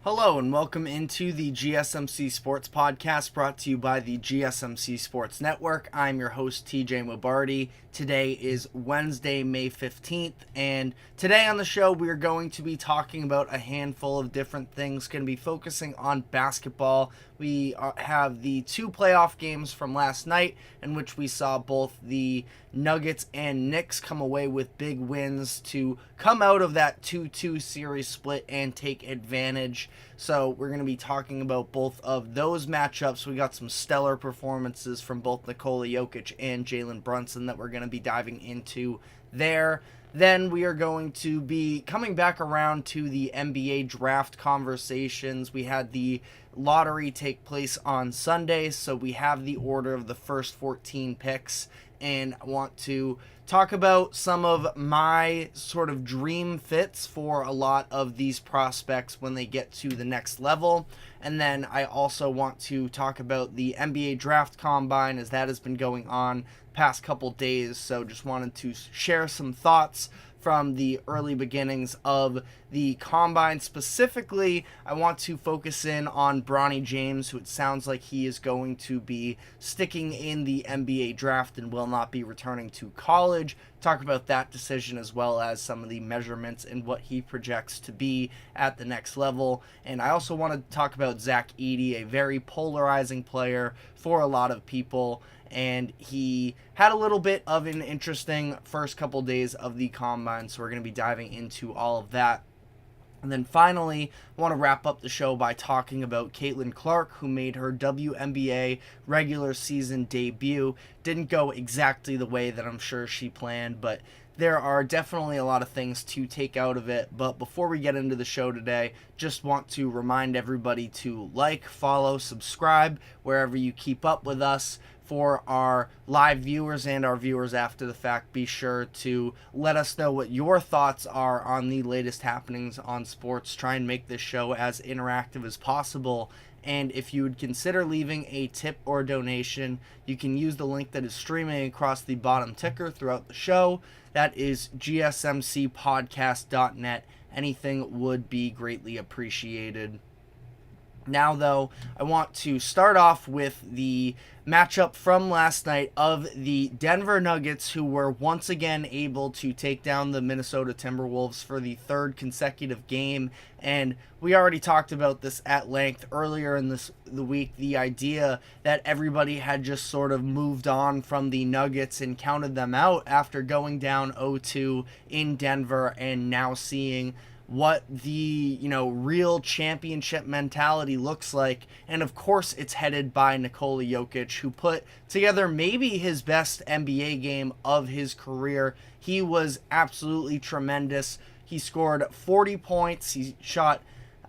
Hello and welcome into the GSMC Sports Podcast brought to you by the GSMC Sports Network. I'm your host TJ Mobardi. Today is Wednesday, May 15th, and today on the show we are going to be talking about a handful of different things. Going to be focusing on basketball. We have the two playoff games from last night in which we saw both the Nuggets and Knicks come away with big wins to come out of that 2-2 series split and take advantage. So we're going to be talking about both of those matchups. We got some stellar performances from both Nikola Jokic and Jalen Brunson that we're going to be diving into there. Then we are going to be coming back around to the NBA draft conversations. We had the lottery take place on Sunday, so we have the order of the first 14 picks, and I want to talk about some of my sort of dream fits for a lot of these prospects when they get to the next level. And then I also want to talk about the NBA draft combine as that has been going on past couple days. So just wanted to share some thoughts from the early beginnings of the combine. Specifically, I want to focus in on Bronny James, who it sounds like he is going to be sticking in the NBA draft and will not be returning to college. Talk about that decision as well as some of the measurements and what he projects to be at the next level. And I also want to talk about Zach Edey, a very polarizing player for a lot of people. And he had a little bit of an interesting first couple days of the combine, so we're going to be diving into all of that. And then finally, I want to wrap up the show by talking about Caitlin Clark, who made her WNBA regular season debut. Didn't go exactly the way that I'm sure she planned, but there are definitely a lot of things to take out of it. But before we get into the show today, just want to remind everybody to like, follow, subscribe wherever you keep up with us. For our live viewers and our viewers after the fact, be sure to let us know what your thoughts are on the latest happenings on sports. Try and make this show as interactive as possible. And if you would consider leaving a tip or donation, you can use the link that is streaming across the bottom ticker throughout the show. That is gsmcpodcast.net. Anything would be greatly appreciated. Now, though, I want to start off with the matchup from last night of the Denver Nuggets, who were once again able to take down the Minnesota Timberwolves for the third consecutive game. And we already talked about this at length earlier in the week, the idea that everybody had just sort of moved on from the Nuggets and counted them out after going down 0-2 in Denver and now seeing what the, real championship mentality looks like. And of course, it's headed by Nikola Jokic, who put together maybe his best NBA game of his career. He was absolutely tremendous. He scored 40 points. He shot,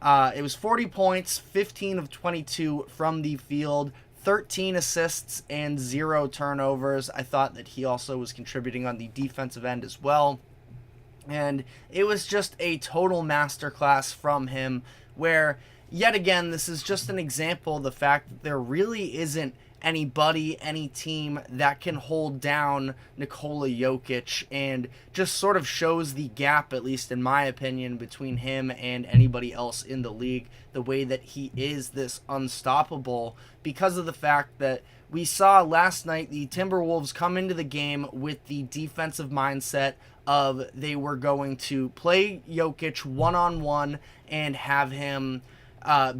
it was 40 points, 15 of 22 from the field, 13 assists, and 0 turnovers. I thought that he also was contributing on the defensive end as well. And it was just a total masterclass from him where, yet again, this is just an example of the fact that there really isn't anybody, any team that can hold down Nikola Jokic, and just sort of shows the gap, at least in my opinion, between him and anybody else in the league, the way that he is this unstoppable because of the fact that we saw last night the Timberwolves come into the game with the defensive mindset of they were going to play Jokic one-on-one and have him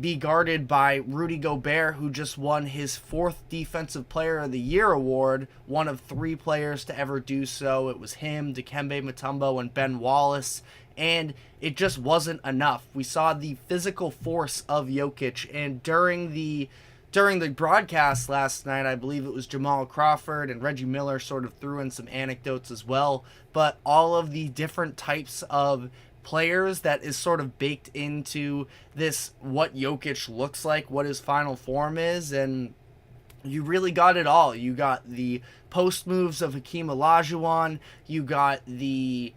be guarded by Rudy Gobert, who just won his 4th Defensive Player of the Year award, one of 3 players to ever do so. It was him, Dikembe Mutombo, and Ben Wallace, and it just wasn't enough. We saw the physical force of Jokic, and during the broadcast last night, I believe it was Jamal Crawford and Reggie Miller sort of threw in some anecdotes as well, but all of the different types of players that is sort of baked into this, what Jokic looks like, what his final form is, and you really got it all. You got the post moves of Hakeem Olajuwon, you got the,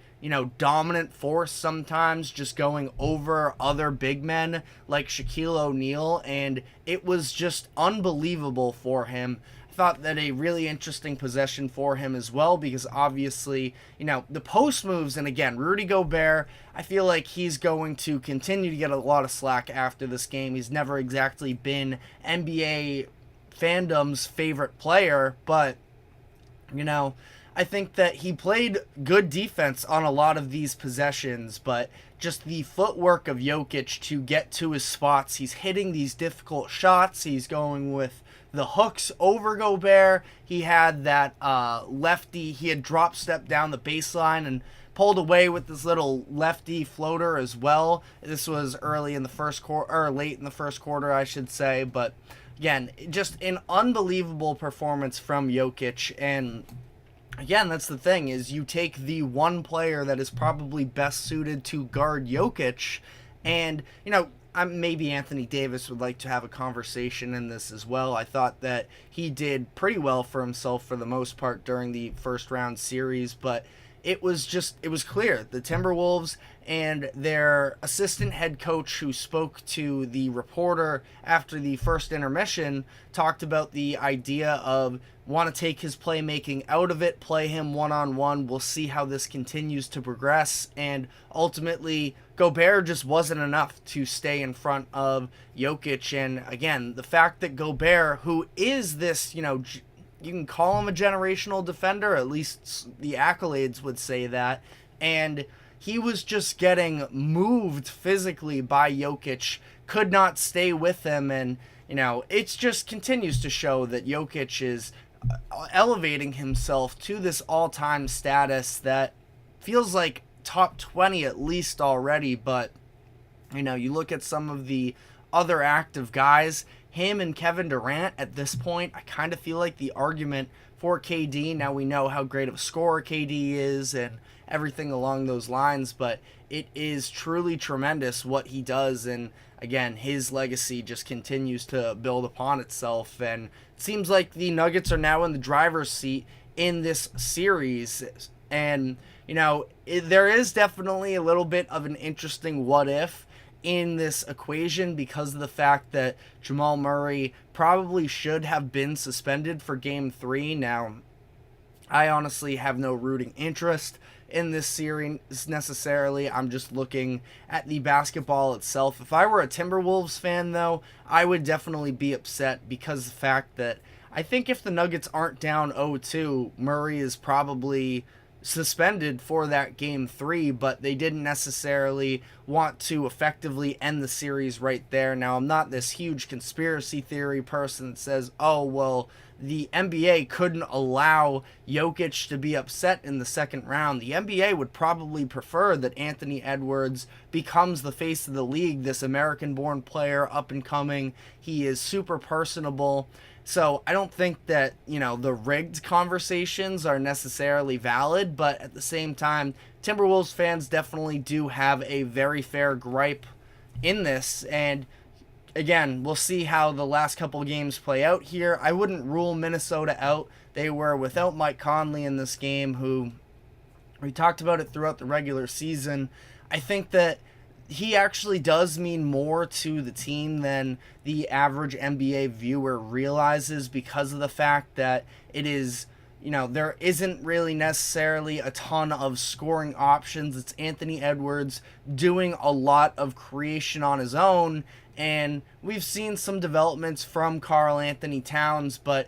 dominant force sometimes just going over other big men like Shaquille O'Neal, and it was just unbelievable for him. I thought that a really interesting possession for him as well, because obviously, the post moves, and again, Rudy Gobert, I feel like he's going to continue to get a lot of slack after this game. He's never exactly been NBA fandom's favorite player, but, I think that he played good defense on a lot of these possessions, but just the footwork of Jokic to get to his spots, he's hitting these difficult shots, he's going with the hooks over Gobert. He had that lefty, he had drop step down the baseline and pulled away with this little lefty floater as well. This was early in the first quarter, or late in the first quarter, I should say, but again, just an unbelievable performance from Jokic. And again, that's the thing, is you take the one player that is probably best suited to guard Jokic, and, maybe Anthony Davis would like to have a conversation in this as well. I thought that he did pretty well for himself for the most part during the first round series, but it was clear. The Timberwolves and their assistant head coach, who spoke to the reporter after the first intermission, talked about the idea of want to take his playmaking out of it, play him one-on-one. We'll see how this continues to progress. And ultimately, Gobert just wasn't enough to stay in front of Jokic. And again, the fact that Gobert, who is this, you can call him a generational defender, at least the accolades would say that, and he was just getting moved physically by Jokic, could not stay with him, and, it just continues to show that Jokic is elevating himself to this all-time status that feels like top 20 at least already. But you look at some of the other active guys, him and Kevin Durant at this point, I kind of feel like the argument for KD, now we know how great of a scorer KD is and everything along those lines, but it is truly tremendous what he does. And again, his legacy just continues to build upon itself, and it seems like the Nuggets are now in the driver's seat in this series. And, there is definitely a little bit of an interesting what if in this equation, because of the fact that Jamal Murray probably should have been suspended for Game 3. Now, I honestly have no rooting interest in this series necessarily. I'm just looking at the basketball itself. If I were a Timberwolves fan, though, I would definitely be upset, because of the fact that I think if the Nuggets aren't down 0-2, Murray is probably suspended for that Game 3, but they didn't necessarily want to effectively end the series right there. Now, I'm not this huge conspiracy theory person that says, oh, well, the NBA couldn't allow Jokic to be upset in the second round. The NBA would probably prefer that Anthony Edwards becomes the face of the league, this American-born player, up and coming. He is super personable. So I don't think that, the rigged conversations are necessarily valid, but at the same time, Timberwolves fans definitely do have a very fair gripe in this. And again, we'll see how the last couple games play out here. I wouldn't rule Minnesota out. They were without Mike Conley in this game, who we talked about it throughout the regular season. I think that he actually does mean more to the team than the average NBA viewer realizes, because of the fact that it is, there isn't really necessarily a ton of scoring options. It's Anthony Edwards doing a lot of creation on his own, and we've seen some developments from Karl Anthony Towns, but,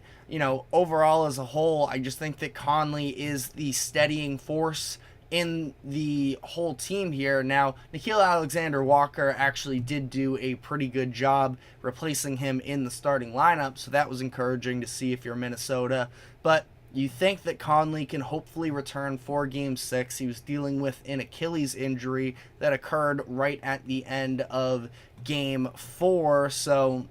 overall as a whole, I just think that Conley is the steadying force in the whole team here. Now, Nickeil Alexander-Walker actually did do a pretty good job replacing him in the starting lineup, so that was encouraging to see if you're Minnesota. But you think that Conley can hopefully return for Game 6. He was dealing with an Achilles injury that occurred right at the end of Game 4, so,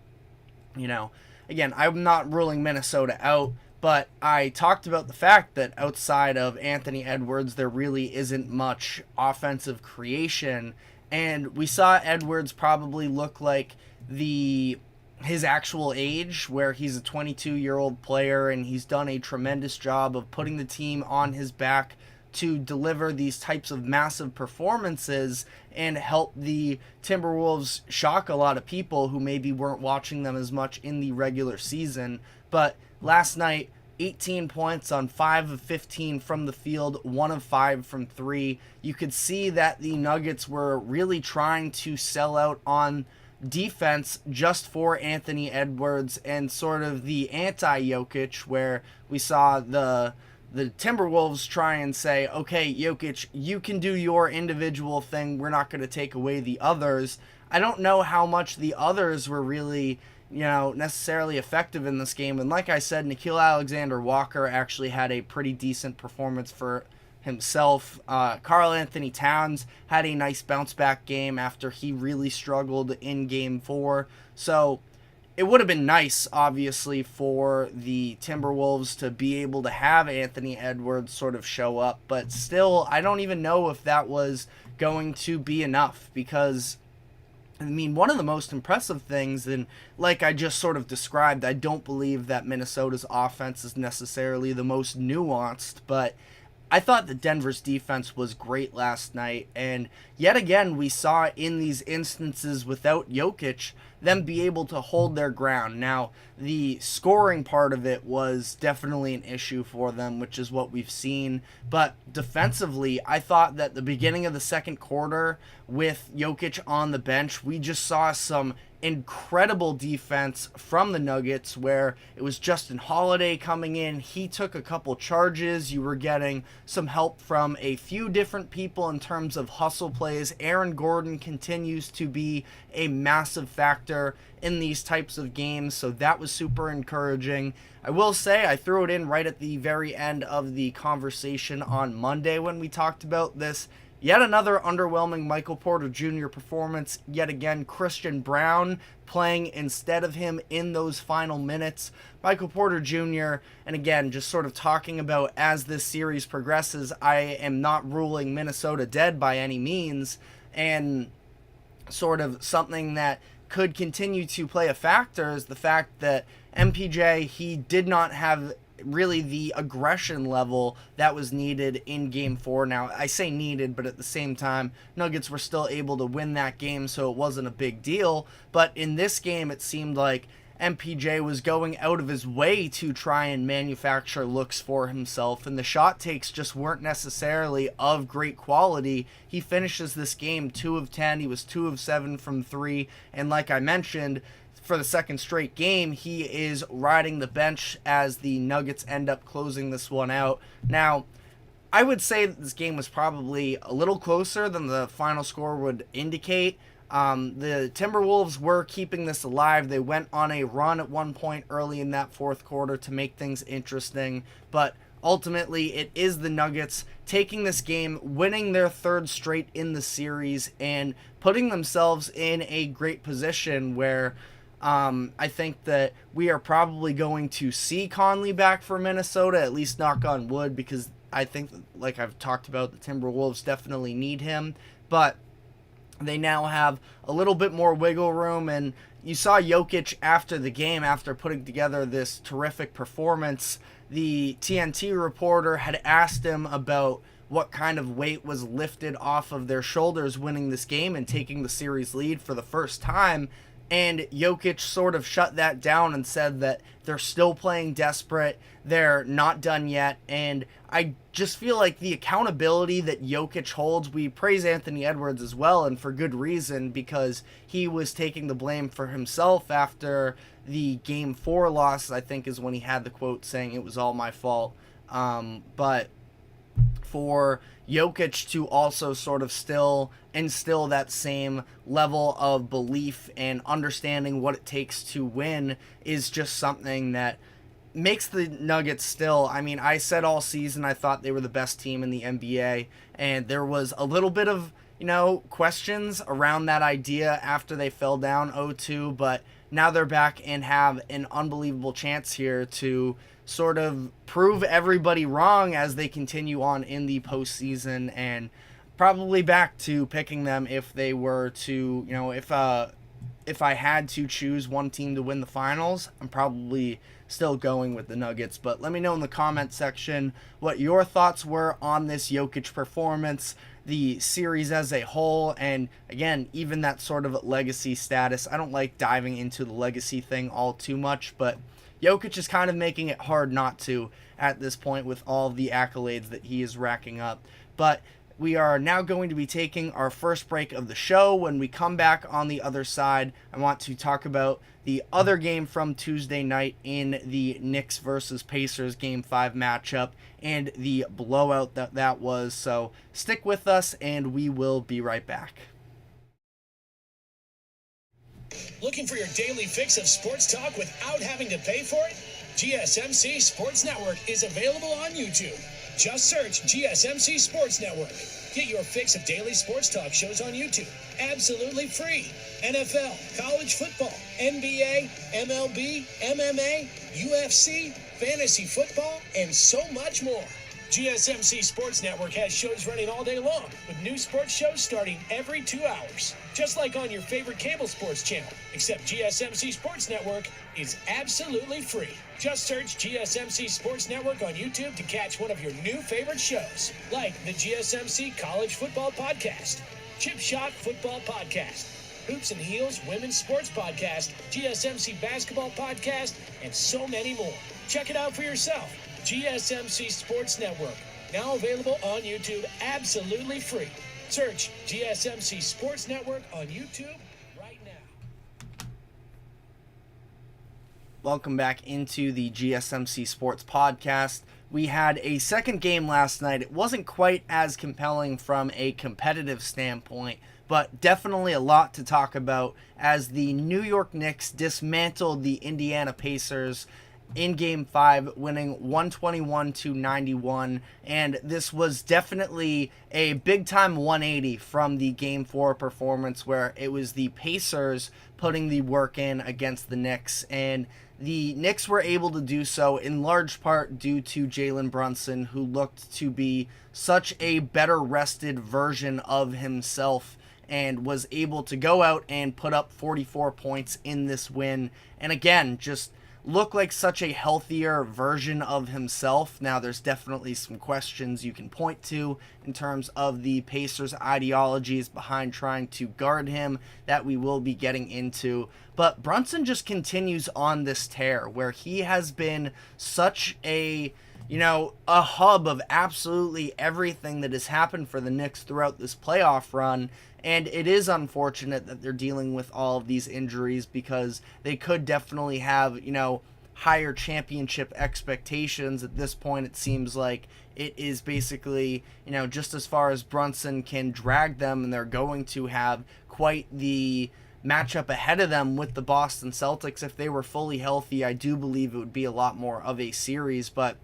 again, I'm not ruling Minnesota out, but I talked about the fact that outside of Anthony Edwards, there really isn't much offensive creation. And we saw Edwards probably look like his actual age, where he's a 22-year-old player, and he's done a tremendous job of putting the team on his back to deliver these types of massive performances and help the Timberwolves shock a lot of people who maybe weren't watching them as much in the regular season. But last night, 18 points on 5 of 15 from the field, 1 of 5 from 3. You could see that the Nuggets were really trying to sell out on defense just for Anthony Edwards and sort of the anti-Jokic, where we saw the Timberwolves try and say, okay, Jokic, you can do your individual thing. We're not going to take away the others. I don't know how much the others were really, necessarily effective in this game. And like I said, Nickeil Alexander-Walker actually had a pretty decent performance for himself. Karl Anthony Towns had a nice bounce back game after he really struggled in game 4. So it would have been nice, obviously, for the Timberwolves to be able to have Anthony Edwards sort of show up. But still, I don't even know if that was going to be enough, because one of the most impressive things, and like I just sort of described, I don't believe that Minnesota's offense is necessarily the most nuanced, but I thought that Denver's defense was great last night, and yet again we saw in these instances without Jokic them be able to hold their ground. Now, the scoring part of it was definitely an issue for them, which is what we've seen, but defensively, I thought that the beginning of the second quarter with Jokic on the bench, we just saw some incredible defense from the Nuggets, where it was Justin Holiday coming in. He took a couple charges. You were getting some help from a few different people in terms of hustle plays. Aaron Gordon continues to be a massive factor in these types of games, so that was super encouraging. I will say I threw it in right at the very end of the conversation on Monday when we talked about this. Yet another underwhelming Michael Porter Jr. performance. Yet again, Christian Braun playing instead of him in those final minutes. Michael Porter Jr., and again, just sort of talking about as this series progresses, I am not ruling Minnesota dead by any means, and sort of something that could continue to play a factor is the fact that MPJ, he did not have really the aggression level that was needed in game 4. Now, I say needed, but at the same time, Nuggets were still able to win that game, so it wasn't a big deal. But in this game, it seemed like MPJ was going out of his way to try and manufacture looks for himself, and the shot takes just weren't necessarily of great quality. He finishes this game 2 of 10. He was 2 of 7 from 3, and like I mentioned, for the second straight game, he is riding the bench as the Nuggets end up closing this one out. Now, I would say that this game was probably a little closer than the final score would indicate. The Timberwolves were keeping this alive. They went on a run at one point early in that fourth quarter to make things interesting, but ultimately it is the Nuggets taking this game, winning their third straight in the series, and putting themselves in a great position where I think that we are probably going to see Conley back for Minnesota, at least knock on wood, because I think, like I've talked about, the Timberwolves definitely need him, but they now have a little bit more wiggle room, and you saw Jokic after the game, after putting together this terrific performance. The TNT reporter had asked him about what kind of weight was lifted off of their shoulders winning this game and taking the series lead for the first time, and Jokic sort of shut that down and said that they're still playing desperate, they're not done yet, and I just feel like the accountability that Jokic holds, we praise Anthony Edwards as well, and for good reason, because he was taking the blame for himself after the Game 4 loss, I think is when he had the quote saying it was all my fault, but for Jokic to also sort of still instill that same level of belief and understanding what it takes to win is just something that makes the Nuggets still, I said all season I thought they were the best team in the NBA, and there was a little bit of, questions around that idea after they fell down 0-2, but now they're back and have an unbelievable chance here to sort of prove everybody wrong as they continue on in the postseason, and probably back to picking them if they were to, if I had to choose one team to win the finals, I'm probably still going with the Nuggets. But let me know in the comment section what your thoughts were on this Jokic performance, the series as a whole, and again, even that sort of legacy status. I don't like diving into the legacy thing all too much, but Jokic is kind of making it hard not to at this point with all the accolades that he is racking up. But we are now going to be taking our first break of the show. When we come back on the other side, I want to talk about the other game from Tuesday night in the Knicks versus Pacers Game 5 matchup and the blowout that was. So stick with us and we will be right back. Looking for your daily fix of sports talk without having to pay for it? GSMC Sports Network is available on YouTube. Just search GSMC Sports Network. Get your fix of daily sports talk shows on YouTube. Absolutely free. NFL, college football, NBA, MLB, MMA, UFC, fantasy football, and so much more. GSMC Sports Network has shows running all day long, with new sports shows starting every 2 hours. Just like on your favorite cable sports channel, except GSMC Sports Network is absolutely free. Just search GSMC Sports Network on YouTube to catch one of your new favorite shows, like the GSMC College Football Podcast, Chip Shot Football Podcast, Hoops and Heels Women's Sports Podcast, GSMC Basketball Podcast, and so many more. Check it out for yourself. GSMC Sports Network, now available on YouTube absolutely free. Search GSMC Sports Network on YouTube right now. Welcome back into the GSMC Sports Podcast. We had a second game last night. It wasn't quite as compelling from a competitive standpoint, but definitely a lot to talk about as the New York Knicks dismantled the Indiana Pacers in Game 5, winning 121-91, and this was definitely a big-time 180 from the Game 4 performance where it was the Pacers putting the work in against the Knicks, and the Knicks were able to do so in large part due to Jalen Brunson, who looked to be such a better rested version of himself and was able to go out and put up 44 points in this win, and again, just look like such a healthier version of himself. Now, there's definitely some questions you can point to in terms of the Pacers' ideologies behind trying to guard him that we will be getting into. But Brunson just continues on this tear where he has been such a hub of absolutely everything that has happened for the Knicks throughout this playoff run. And it is unfortunate that they're dealing with all of these injuries because they could definitely have, higher championship expectations. At this point, it seems like it is basically, just as far as Brunson can drag them, and they're going to have quite the matchup ahead of them with the Boston Celtics. If they were fully healthy, I do believe it would be a lot more of a series, but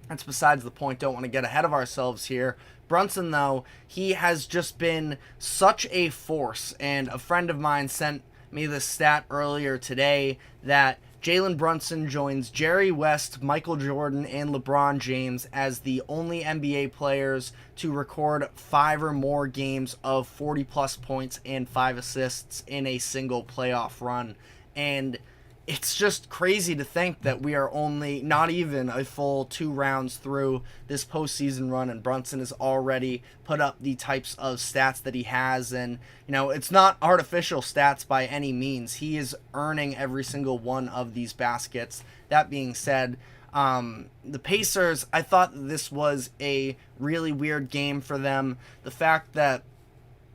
that's besides the point. Don't want to get ahead of ourselves here. Brunson, though, he has just been such a force, and a friend of mine sent me this stat earlier today that Jalen Brunson joins Jerry West, Michael Jordan, and LeBron James as the only NBA players to record 5 or more games of 40-plus points and 5 assists in a single playoff run. And it's just crazy to think that we are only not even a full 2 rounds through this postseason run, and Brunson has already put up the types of stats that he has. And, it's not artificial stats by any means. He is earning every single one of these baskets. That being said, the Pacers, I thought this was a really weird game for them. The fact that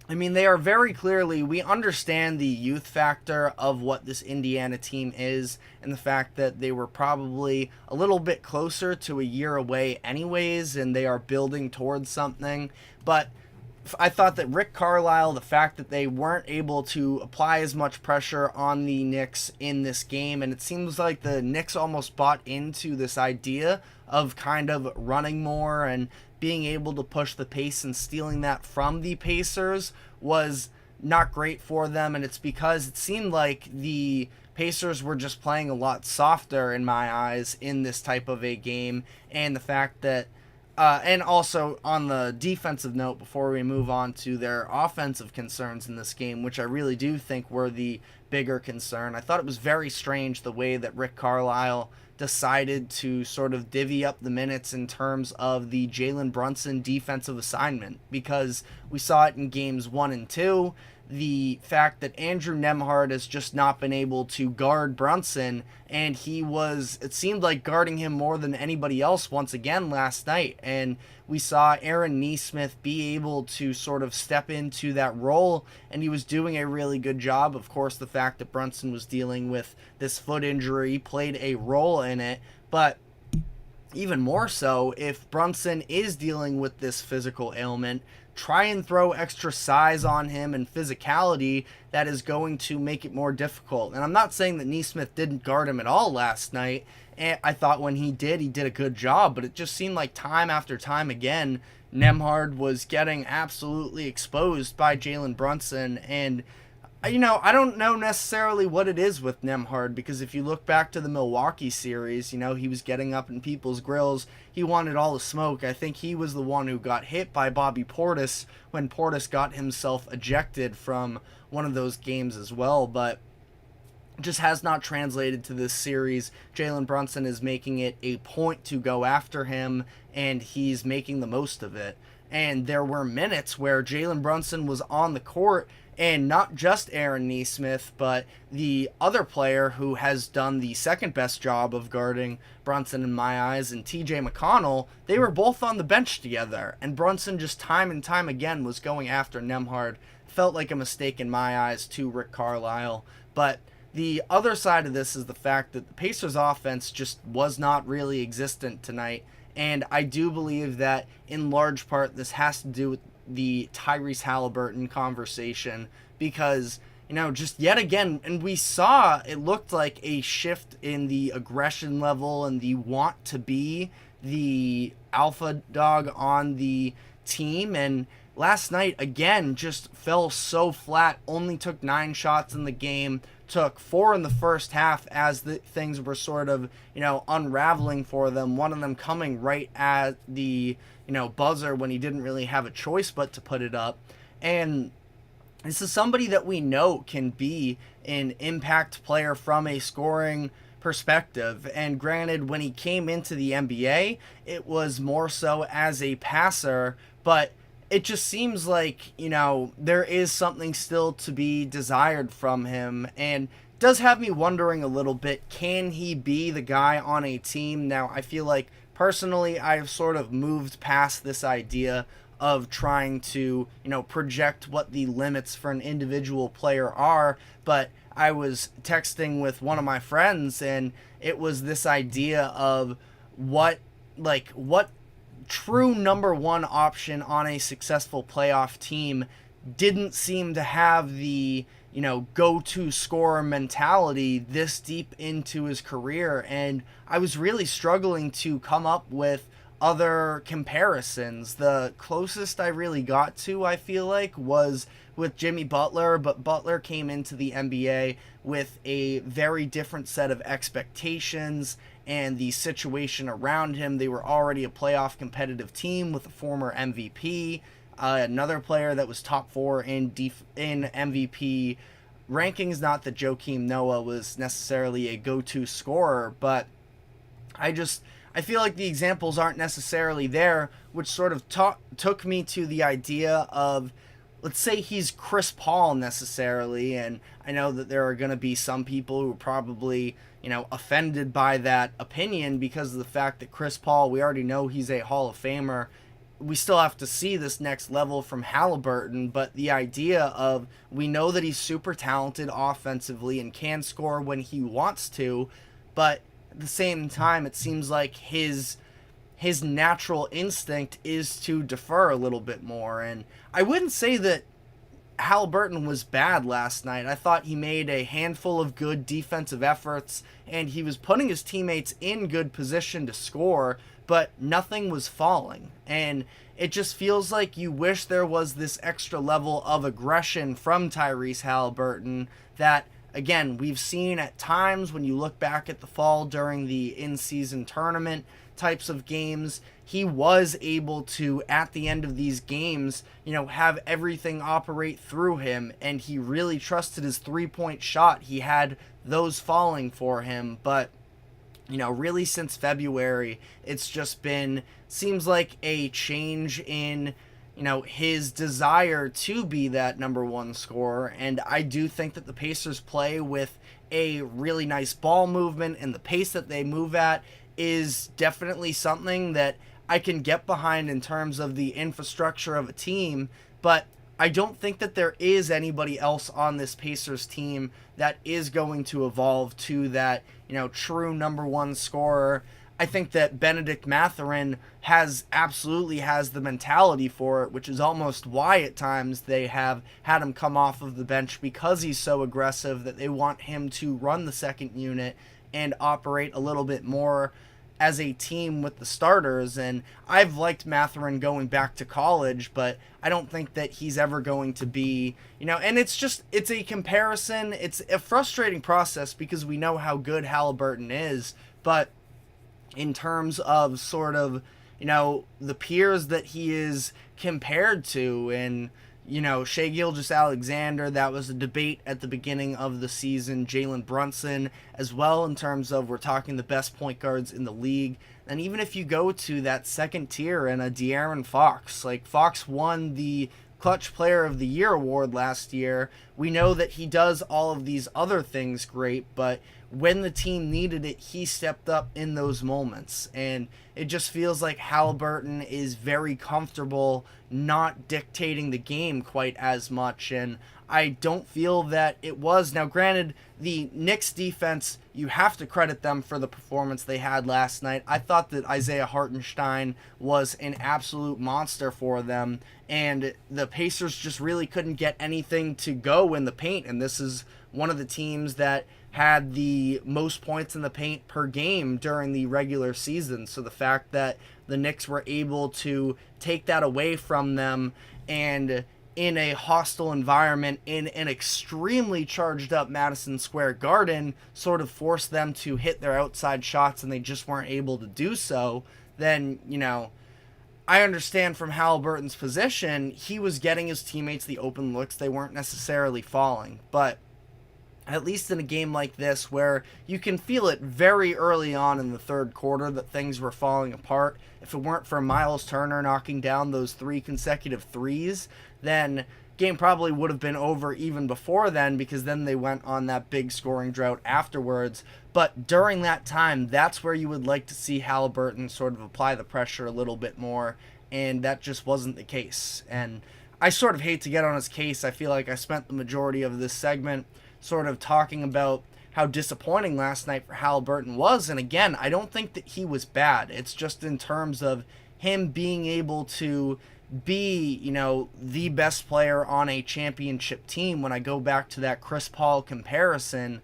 they are very clearly, we understand the youth factor of what this Indiana team is, and the fact that they were probably a little bit closer to a year away anyways, and they are building towards something. But I thought that Rick Carlisle, the fact that they weren't able to apply as much pressure on the Knicks in this game, and it seems like the Knicks almost bought into this idea of kind of running more and being able to push the pace, and stealing that from the Pacers was not great for them. And it's because it seemed like the Pacers were just playing a lot softer in my eyes in this type of a game. And the fact that and also on the defensive note, before we move on to their offensive concerns in this game, which I really do think were the bigger concern, I thought it was very strange the way that Rick Carlisle decided to sort of divvy up the minutes in terms of the Jalen Brunson defensive assignment, because we saw it in games 1 and 2. the fact that Andrew Nembhard has just not been able to guard Brunson, and it seemed like guarding him more than anybody else once again last night. And we saw Aaron Nesmith be able to sort of step into that role, and he was doing a really good job. Of course, the fact that Brunson was dealing with this foot injury played a role in it, but even more so, if Brunson is dealing with this physical ailment, try and throw extra size on him and physicality that is going to make it more difficult. And I'm not saying that Nesmith didn't guard him at all last night. And I thought when he did a good job, but it just seemed like time after time again, Nembhard was getting absolutely exposed by Jalen Brunson. And I don't know necessarily what it is with Nembhard, because if you look back to the Milwaukee series, he was getting up in people's grills. He wanted all the smoke. I think he was the one who got hit by Bobby Portis when Portis got himself ejected from one of those games as well, but just has not translated to this series. Jalen Brunson is making it a point to go after him, and he's making the most of it. And there were minutes where Jalen Brunson was on the court, and not just Aaron Nesmith, but the other player who has done the second best job of guarding Brunson in my eyes, and TJ McConnell, they were both on the bench together. And Brunson just time and time again was going after Nembhard. Felt like a mistake in my eyes to Rick Carlisle. But the other side of this is the fact that the Pacers offense just was not really existent tonight. And I do believe that in large part this has to do with the Tyrese Halliburton conversation, because just yet again, and we saw it looked like a shift in the aggression level and the want to be the alpha dog on the team. And last night again just fell so flat. Only took 9 shots in the game, took 4 in the first half as the things were sort of unraveling for them, one of them coming right at the buzzer when he didn't really have a choice but to put it up. And this is somebody that we know can be an impact player from a scoring perspective. And granted, when he came into the NBA, it was more so as a passer, but it just seems like, there is something still to be desired from him, and does have me wondering a little bit, can he be the guy on a team? Now, I feel like personally, I've sort of moved past this idea of trying to, project what the limits for an individual player are, but I was texting with one of my friends, and it was this idea of what true number one option on a successful playoff team didn't seem to have the go-to scorer mentality this deep into his career. And I was really struggling to come up with other comparisons. The closest I really got to, I feel like, was with Jimmy Butler, but Butler came into the NBA with a very different set of expectations and the situation around him. They were already a playoff competitive team with a former MVP, another player that was top 4 in MVP rankings. Not that Joakim Noah was necessarily a go-to scorer, but I feel like the examples aren't necessarily there, which sort of took me to the idea of, let's say he's Chris Paul necessarily, and I know that there are going to be some people who are probably, offended by that opinion because of the fact that Chris Paul, we already know he's a Hall of Famer. We still have to see this next level from Halliburton, but the idea of, we know that he's super talented offensively and can score when he wants to, but at the same time, it seems like his natural instinct is to defer a little bit more. And I wouldn't say that Halliburton was bad last night. I thought he made a handful of good defensive efforts, and he was putting his teammates in good position to score, but nothing was falling. And it just feels like you wish there was this extra level of aggression from Tyrese Halliburton that, again, we've seen at times when you look back at the fall during the in-season tournament types of games. He was able to, at the end of these games, have everything operate through him, and he really trusted his three-point shot. He had those falling for him, but really since February, it's just been, seems like a change in, his desire to be that number one scorer. And I do think that the Pacers play with a really nice ball movement, and the pace that they move at is definitely something that I can get behind in terms of the infrastructure of a team. But I don't think that there is anybody else on this Pacers team that is going to evolve to that, true number one scorer. I think that Benedict Mathurin absolutely has the mentality for it, which is almost why at times they have had him come off of the bench, because he's so aggressive that they want him to run the second unit and operate a little bit more as a team with the starters. And I've liked Mathurin going back to college, but I don't think that he's ever going to be, and it's a comparison. It's a frustrating process because we know how good Halliburton is, but in terms of sort of, the peers that he is compared to, and, Shai Gilgeous-Alexander, that was a debate at the beginning of the season, Jalen Brunson as well, in terms of we're talking the best point guards in the league. And even if you go to that second tier and a De'Aaron Fox, like Fox won the Clutch Player of the Year award last year, we know that he does all of these other things great, but when the team needed it, he stepped up in those moments. And it just feels like Halliburton is very comfortable not dictating the game quite as much, and I don't feel that it was. Now, granted, the Knicks defense, you have to credit them for the performance they had last night. I thought that Isaiah Hartenstein was an absolute monster for them, and the Pacers just really couldn't get anything to go in the paint, and this is one of the teams that had the most points in the paint per game during the regular season. So the fact that the Knicks were able to take that away from them, and in a hostile environment, in an extremely charged up Madison Square Garden, sort of forced them to hit their outside shots and they just weren't able to do so, then, I understand from Halliburton's position, he was getting his teammates the open looks. They weren't necessarily falling. But at least in a game like this, where you can feel it very early on in the third quarter that things were falling apart, if it weren't for Miles Turner knocking down those 3 consecutive threes, then game probably would have been over even before then, because then they went on that big scoring drought afterwards. But during that time, that's where you would like to see Halliburton sort of apply the pressure a little bit more, and that just wasn't the case. And I sort of hate to get on his case. I feel like I spent the majority of this segment sort of talking about how disappointing last night for Halliburton was. And again, I don't think that he was bad. It's just in terms of him being able to be, the best player on a championship team. When I go back to that Chris Paul comparison,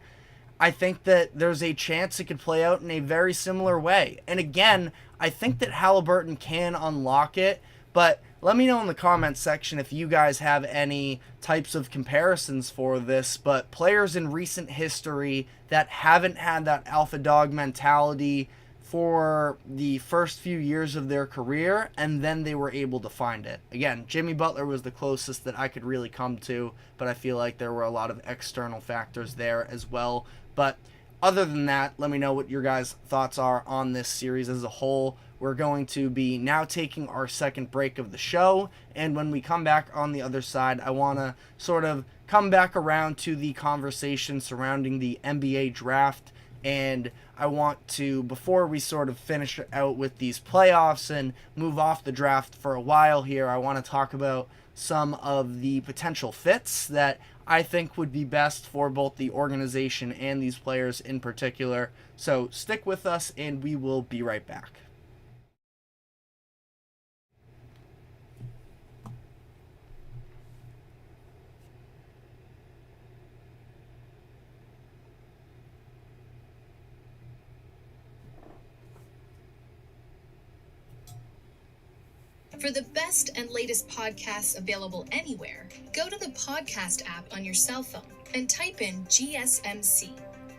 I think that there's a chance it could play out in a very similar way. And again, I think that Halliburton can unlock it, but let me know in the comments section if you guys have any types of comparisons for this. But players in recent history that haven't had that alpha dog mentality for the first few years of their career, and then they were able to find it. Again, Jimmy Butler was the closest that I could really come to, but I feel like there were a lot of external factors there as well. But other than that, let me know what your guys' thoughts are on this series as a whole. We're going to be now taking our second break of the show, and when we come back on the other side, I want to sort of come back around to the conversation surrounding the NBA draft, and I want to, before we sort of finish out with these playoffs and move off the draft for a while here, I want to talk about some of the potential fits that I think would be best for both the organization and these players in particular. So stick with us, and we will be right back. For the best and latest podcasts available anywhere, go to the podcast app on your cell phone and type in GSMC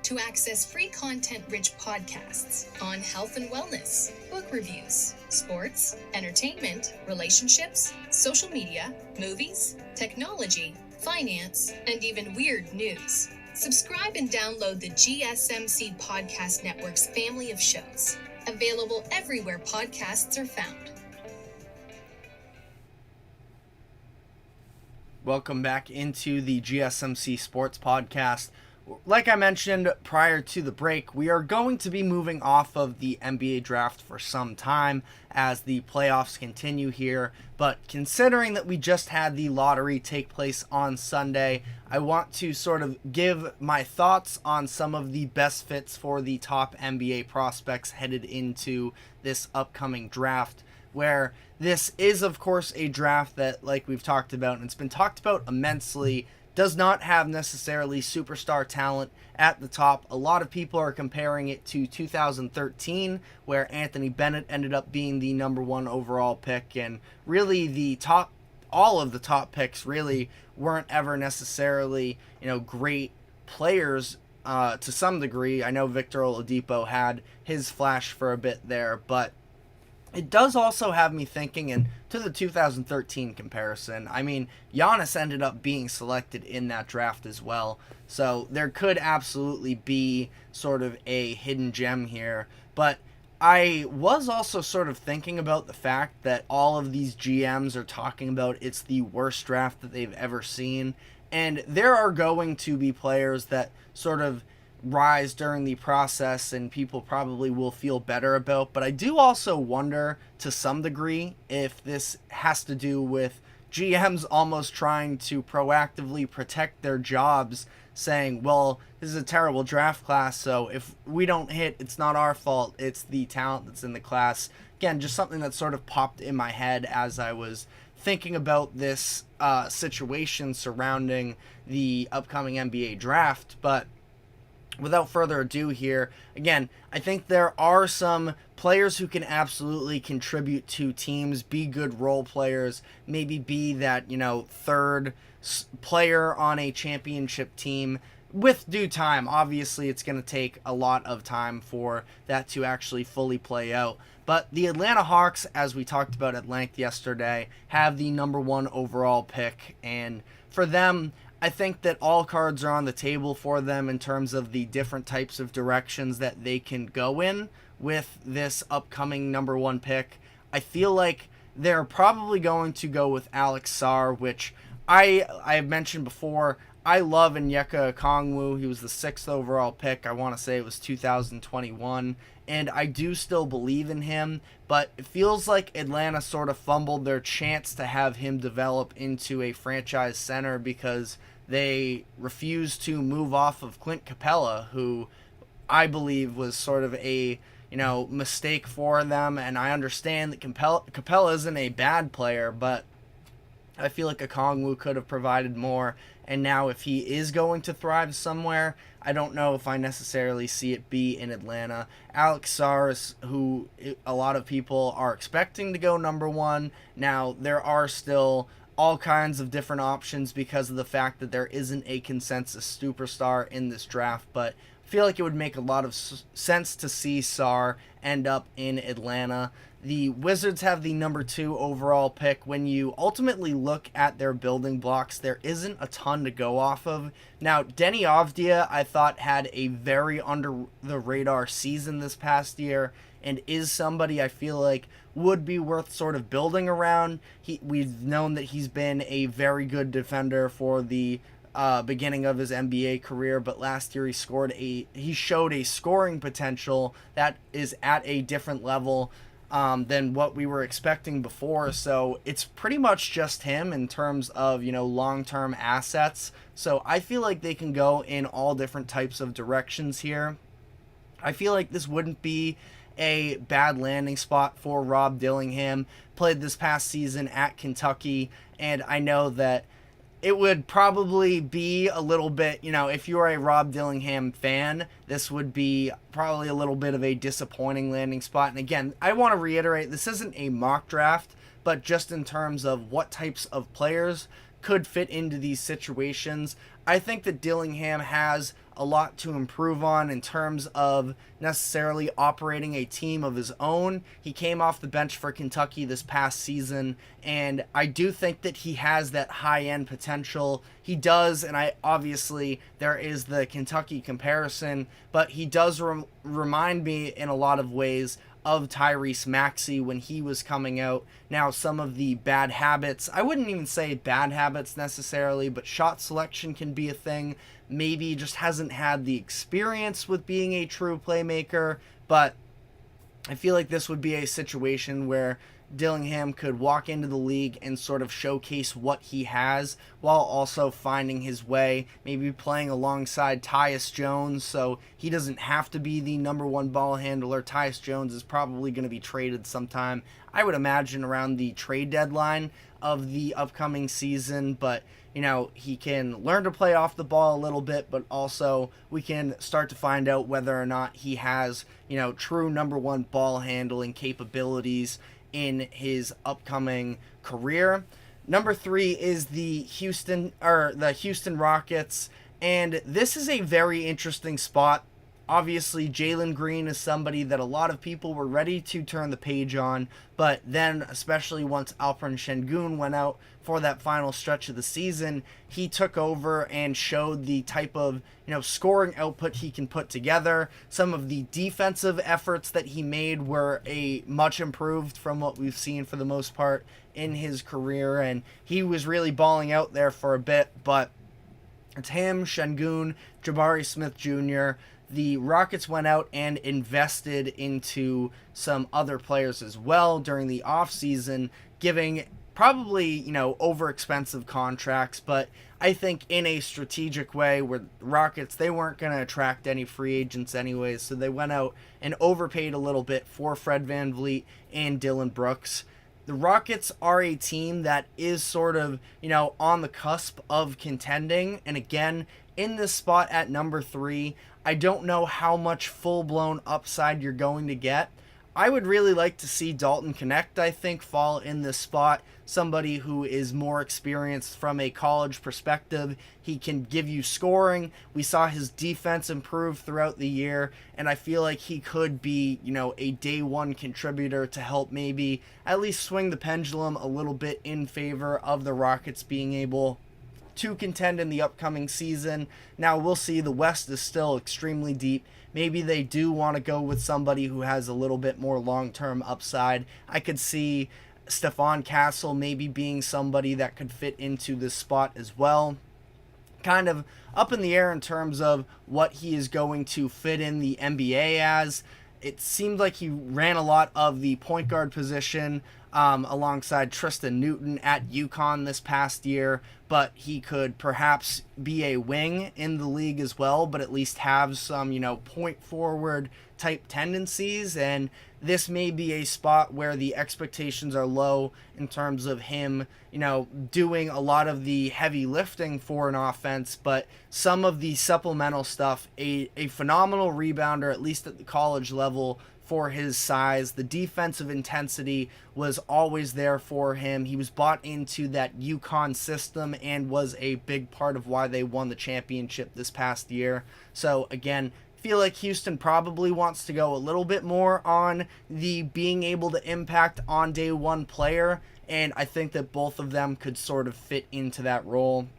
to access free content-rich podcasts on health and wellness, book reviews, sports, entertainment, relationships, social media, movies, technology, finance, and even weird news. Subscribe and download the GSMC Podcast Network's family of shows, available everywhere podcasts are found. Welcome back into the GSMC Sports Podcast. Like I mentioned prior to the break, we are going to be moving off of the NBA draft for some time as the playoffs continue here. But considering that we just had the lottery take place on Sunday, I want to sort of give my thoughts on some of the best fits for the top NBA prospects headed into this upcoming draft, where this is, of course, a draft that, like we've talked about, and it's been talked about immensely, does not have necessarily superstar talent at the top. A lot of people are comparing it to 2013, where Anthony Bennett ended up being the number one overall pick, and really all of the top picks really weren't ever necessarily, great players to some degree. I know Victor Oladipo had his flash for a bit there, but it does also have me thinking, and to the 2013 comparison, I mean, Giannis ended up being selected in that draft as well, so there could absolutely be sort of a hidden gem here. But I was also sort of thinking about the fact that all of these GMs are talking about it's the worst draft that they've ever seen, and there are going to be players that sort of rise during the process and people probably will feel better about. But I do also wonder to some degree if this has to do with GMs almost trying to proactively protect their jobs, saying, well, this is a terrible draft class, so if we don't hit, it's not our fault, it's the talent that's in the class. Again, just something that sort of popped in my head as I was thinking about this situation surrounding the upcoming NBA draft. But without further ado here, again, I think there are some players who can absolutely contribute to teams, be good role players, maybe be that, third player on a championship team with due time. Obviously, it's going to take a lot of time for that to actually fully play out. But the Atlanta Hawks, as we talked about at length yesterday, have the number one overall pick, and for them, I think that all cards are on the table for them in terms of the different types of directions that they can go in with this upcoming number one pick. I feel like they're probably going to go with Alex Sarr, which I've mentioned before. I love Onyeka Okongwu. He was the 6th overall pick. I want to say it was 2021. And I do still believe in him, but it feels like Atlanta sort of fumbled their chance to have him develop into a franchise center because they refused to move off of Clint Capella, who I believe was sort of a mistake for them. And I understand that Capella isn't a bad player, but I feel like Okongwu could have provided more. And now if he is going to thrive somewhere, I don't know if I necessarily see it be in Atlanta. Alex Sarr is who a lot of people are expecting to go number one. Now, there are still all kinds of different options because of the fact that there isn't a consensus superstar in this draft, but I feel like it would make a lot of sense to see Sarr end up in Atlanta. The Wizards have the number 2 overall pick. When you ultimately look at their building blocks, there isn't a ton to go off of. Now, Deni Avdija, I thought, had a very under-the-radar season this past year and is somebody I feel like would be worth sort of building around. We've known that he's been a very good defender for the beginning of his NBA career, but last year he showed a scoring potential that is at a different level than what we were expecting before. So it's pretty much just him in terms of, long-term assets. So I feel like they can go in all different types of directions here. I feel like this wouldn't be a bad landing spot for Rob Dillingham. Played this past season at Kentucky, and I know that it would probably be a little bit, if you're a Rob Dillingham fan, this would be probably a little bit of a disappointing landing spot. And again, I want to reiterate, this isn't a mock draft, but just in terms of what types of players could fit into these situations, I think that Dillingham has a lot to improve on in terms of necessarily operating a team of his own. He came off the bench for Kentucky this past season, and I do think that he has that high-end potential. He does, and obviously there is the Kentucky comparison, but he does remind me in a lot of ways of Tyrese Maxey when he was coming out. Now, some of the bad habits, I wouldn't even say bad habits necessarily, but shot selection can be a thing. Maybe just hasn't had the experience with being a true playmaker, but I feel like this would be a situation where Dillingham could walk into the league and sort of showcase what he has while also finding his way, maybe playing alongside Tyus Jones so he doesn't have to be the number one ball handler. Tyus Jones is probably going to be traded sometime, I would imagine, around the trade deadline of the upcoming season, but he can learn to play off the ball a little bit, but also we can start to find out whether or not he has, true number one ball handling capabilities in his upcoming career. Number 3 is the Houston Rockets, and this is a very interesting spot. Obviously, Jalen Green is somebody that a lot of people were ready to turn the page on, but then, especially once Alperen Şengün went out for that final stretch of the season, he took over and showed the type of scoring output he can put together. Some of the defensive efforts that he made were a much improved from what we've seen for the most part in his career, and he was really balling out there for a bit. But it's him, Şengün, Jabari Smith Jr. The Rockets went out and invested into some other players as well during the offseason, giving probably, over expensive contracts, but I think in a strategic way where the Rockets, they weren't going to attract any free agents anyways, so they went out and overpaid a little bit for Fred VanVleet and Dillon Brooks. The Rockets are a team that is sort of, on the cusp of contending, and again, in this spot at number 3, I don't know how much full-blown upside you're going to get. I would really like to see Dalton Knecht, I think, fall in this spot. Somebody who is more experienced from a college perspective. He can give you scoring. We saw his defense improve throughout the year, and I feel like he could be, a day one contributor to help maybe at least swing the pendulum a little bit in favor of the Rockets being able to contend in the upcoming season. Now, we'll see. The West is still extremely deep. Maybe they do want to go with somebody who has a little bit more long-term upside. I could see Stephon Castle maybe being somebody that could fit into this spot as well. Kind of up in the air in terms of what he is going to fit in the NBA as. It seemed like he ran a lot of the point guard position alongside Tristan Newton at UConn this past year, but he could perhaps be a wing in the league as well, but at least have some, point forward type tendencies, and this may be a spot where the expectations are low in terms of him, doing a lot of the heavy lifting for an offense, but some of the supplemental stuff, a phenomenal rebounder, at least at the college level, for his size. The defensive intensity was always there for him. He was bought into that UConn system and was a big part of why they won the championship this past year. So again, feel like Houston probably wants to go a little bit more on the being able to impact on day one player, and I think that both of them could sort of fit into that role.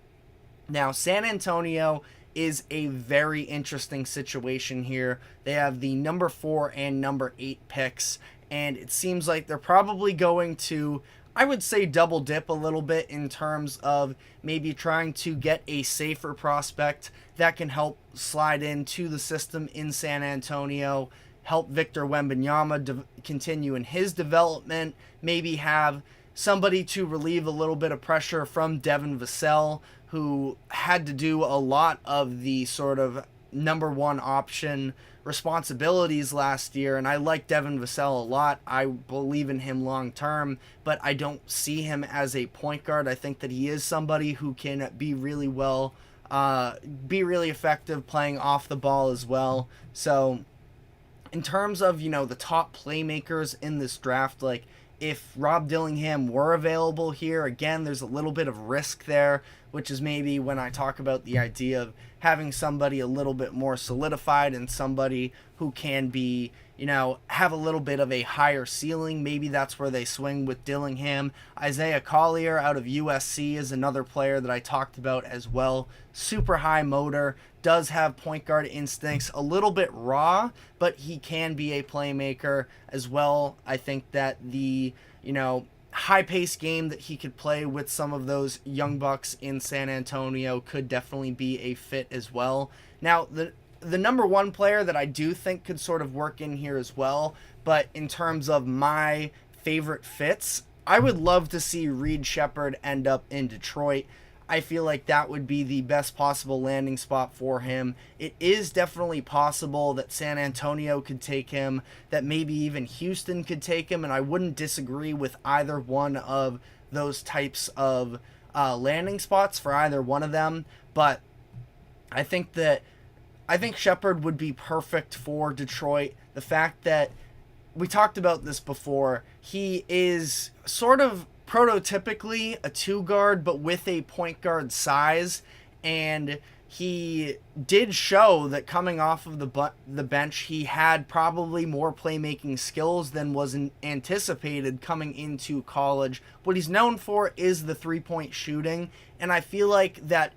Now, San Antonio is a very interesting situation here. They have the number 4 and number 8 picks, and it seems like they're probably going to, I would say, double dip a little bit in terms of maybe trying to get a safer prospect that can help slide into the system in San Antonio, help Victor Wembanyama continue in his development, maybe have somebody to relieve a little bit of pressure from Devin Vassell, who had to do a lot of the sort of number one option responsibilities last year, and I like Devin Vassell a lot. I believe in him long term, but I don't see him as a point guard. I think that he is somebody who can be really effective playing off the ball as well. So in terms of, the top playmakers in this draft, like if Rob Dillingham were available here, again, there's a little bit of risk there which is maybe when I talk about the idea of having somebody a little bit more solidified and somebody who can be, have a little bit of a higher ceiling. Maybe that's where they swing with Dillingham. Isaiah Collier out of USC is another player that I talked about as well. Super high motor, does have point guard instincts, a little bit raw, but he can be a playmaker as well. I think that the, high-paced game that he could play with some of those young bucks in San Antonio could definitely be a fit as well. Now, the number one player that I do think could sort of work in here as well, but in terms of my favorite fits, I would love to see Reed Sheppard end up in Detroit. I feel like that would be the best possible landing spot for him. It is definitely possible that San Antonio could take him, that maybe even Houston could take him, and I wouldn't disagree with either one of those types of landing spots for either one of them, but I think Sheppard would be perfect for Detroit. The fact that we talked about this before, he is sort of prototypically a two guard, but with a point guard size, and he did show that coming off of the bench, he had probably more playmaking skills than was anticipated coming into college. What he's known for is the three-point shooting, and I feel like that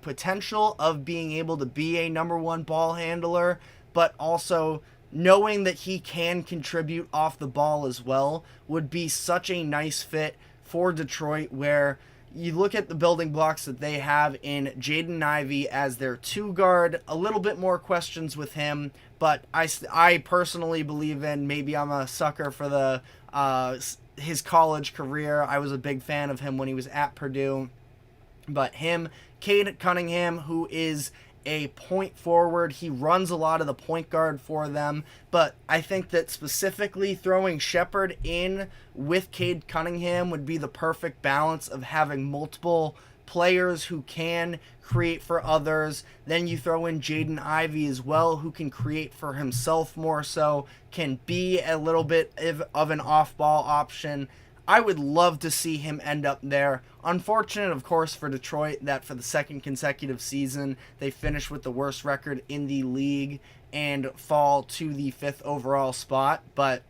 potential of being able to be a number one ball handler, but also knowing that he can contribute off the ball as well, would be such a nice fit for Detroit, where you look at the building blocks that they have in Jaden Ivey as their two guard, a little bit more questions with him, but I personally believe in, maybe I'm a sucker for his college career. I was a big fan of him when he was at Purdue, but him, Cade Cunningham, who is a point forward. He runs a lot of the point guard for them, but I think that specifically throwing Sheppard in with Cade Cunningham would be the perfect balance of having multiple players who can create for others. Then you throw in Jaden Ivey as well, who can create for himself more so, can be a little bit of an off-ball option. I would love to see him end up there. Unfortunate, of course, for Detroit that for the second consecutive season, they finish with the worst record in the league and fall to the 5th overall spot. But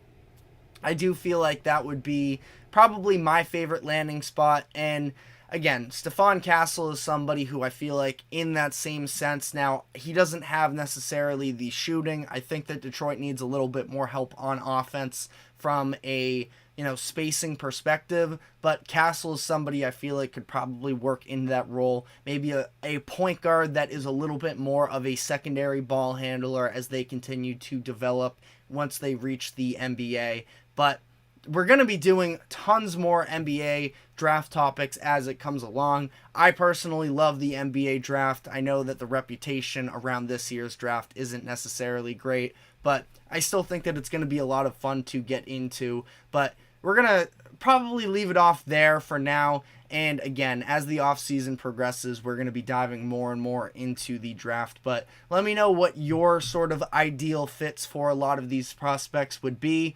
I do feel like that would be probably my favorite landing spot. And again, Stephon Castle is somebody who I feel like in that same sense. Now, he doesn't have necessarily the shooting. I think that Detroit needs a little bit more help on offense from a spacing perspective, but Castle is somebody I feel like could probably work in that role. Maybe a point guard that is a little bit more of a secondary ball handler as they continue to develop once they reach the NBA. But we're going to be doing tons more NBA draft topics as it comes along. I personally love the NBA draft. I know that the reputation around this year's draft isn't necessarily great, but I still think that it's going to be a lot of fun to get into. But we're going to probably leave it off there for now. And again, as the offseason progresses, we're going to be diving more and more into the draft. But let me know what your sort of ideal fits for a lot of these prospects would be.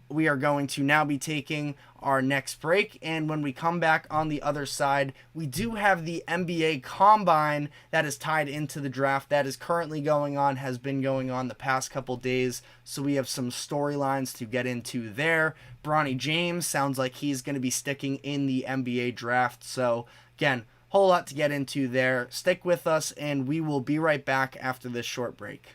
We are going to now be taking our next break, and when we come back on the other side, we do have the NBA Combine that is tied into the draft that is currently going on, has been going on the past couple days, so we have some storylines to get into there. Bronny James sounds like he's going to be sticking in the NBA draft, so again, whole lot to get into there. Stick with us, and we will be right back after this short break.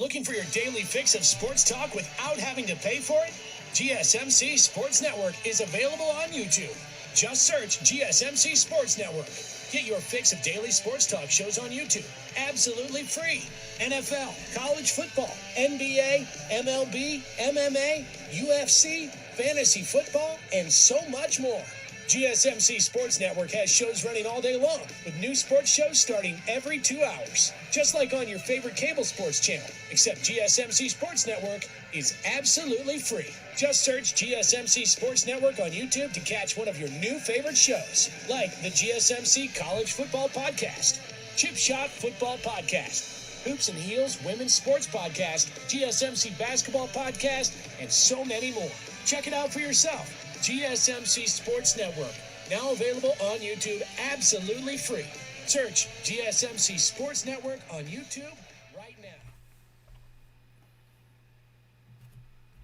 Looking for your daily fix of sports talk without having to pay for it? GSMC Sports Network is available on YouTube. Just search GSMC Sports Network. Get your fix of daily sports talk shows on YouTube, absolutely free. NFL, college football, NBA, MLB, MMA, UFC, fantasy football, and so much more. GSMC Sports Network has shows running all day long, with new sports shows starting every 2 hours. Just like on your favorite cable sports channel, except GSMC Sports Network is absolutely free. Just search GSMC Sports Network on YouTube to catch one of your new favorite shows, like the GSMC College Football Podcast, Chip Shot Football Podcast, Hoops and Heels Women's Sports Podcast, GSMC Basketball Podcast, and so many more. Check it out for yourself. GSMC Sports Network, now available on YouTube absolutely free. Search GSMC Sports Network on YouTube right now.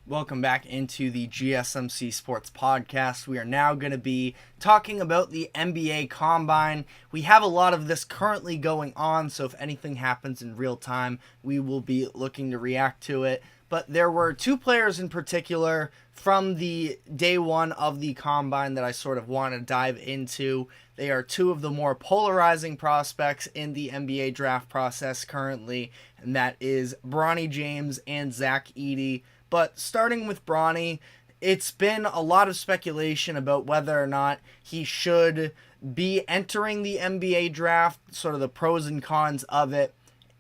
Welcome back into the GSMC Sports Podcast. We are now going to be talking about the NBA Combine. We have a lot of this currently going on, so if anything happens in real time, we will be looking to react to it. But there were two players in particular from the day one of the Combine that I sort of want to dive into. They are two of the more polarizing prospects in the NBA draft process currently, and that is Bronny James and Zach Edey. But starting with Bronny, it's been a lot of speculation about whether or not he should be entering the NBA draft, sort of the pros and cons of it.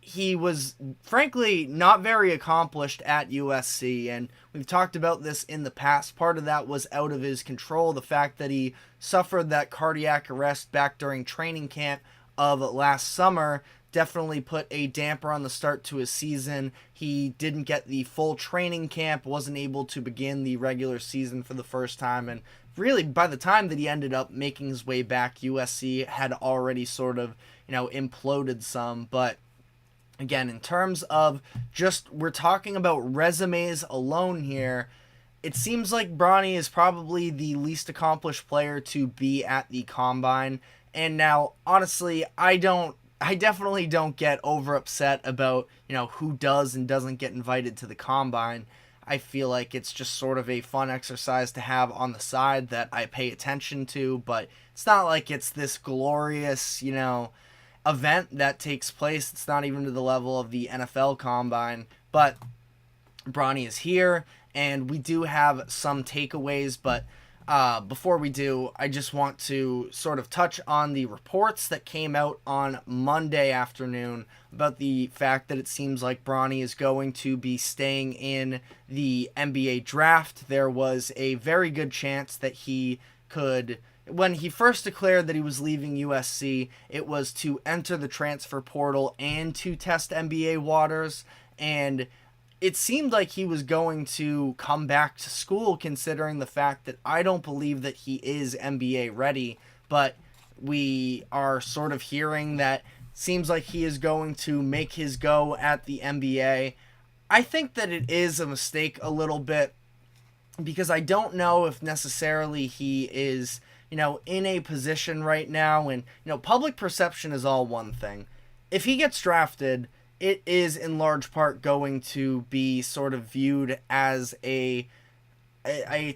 He was, frankly, not very accomplished at USC, and we've talked about this in the past. Part of that was out of his control, the fact that he suffered that cardiac arrest back during training camp of last summer definitely put a damper on the start to his season. He didn't get the full training camp, wasn't able to begin the regular season for the first time, and really by the time that he ended up making his way back, USC had already sort of, imploded some. But again, in terms of just, we're talking about resumes alone here, it seems like Bronny is probably the least accomplished player to be at the Combine. And now, honestly, I definitely don't get over upset about, who does and doesn't get invited to the Combine. I feel like it's just sort of a fun exercise to have on the side that I pay attention to, but it's not like it's this glorious, event that takes place. It's not even to the level of the NFL Combine, but Bronny is here, and we do have some takeaways, but before we do, I just want to sort of touch on the reports that came out on Monday afternoon about the fact that it seems like Bronny is going to be staying in the NBA draft. There was a very good chance that he could, when he first declared that he was leaving USC, it was to enter the transfer portal and to test NBA waters, and it seemed like he was going to come back to school, considering the fact that I don't believe that he is NBA ready, but we are sort of hearing that seems like he is going to make his go at the NBA. I think that it is a mistake a little bit, because I don't know if necessarily he is, in a position right now, and, public perception is all one thing. If he gets drafted, it is in large part going to be sort of viewed as a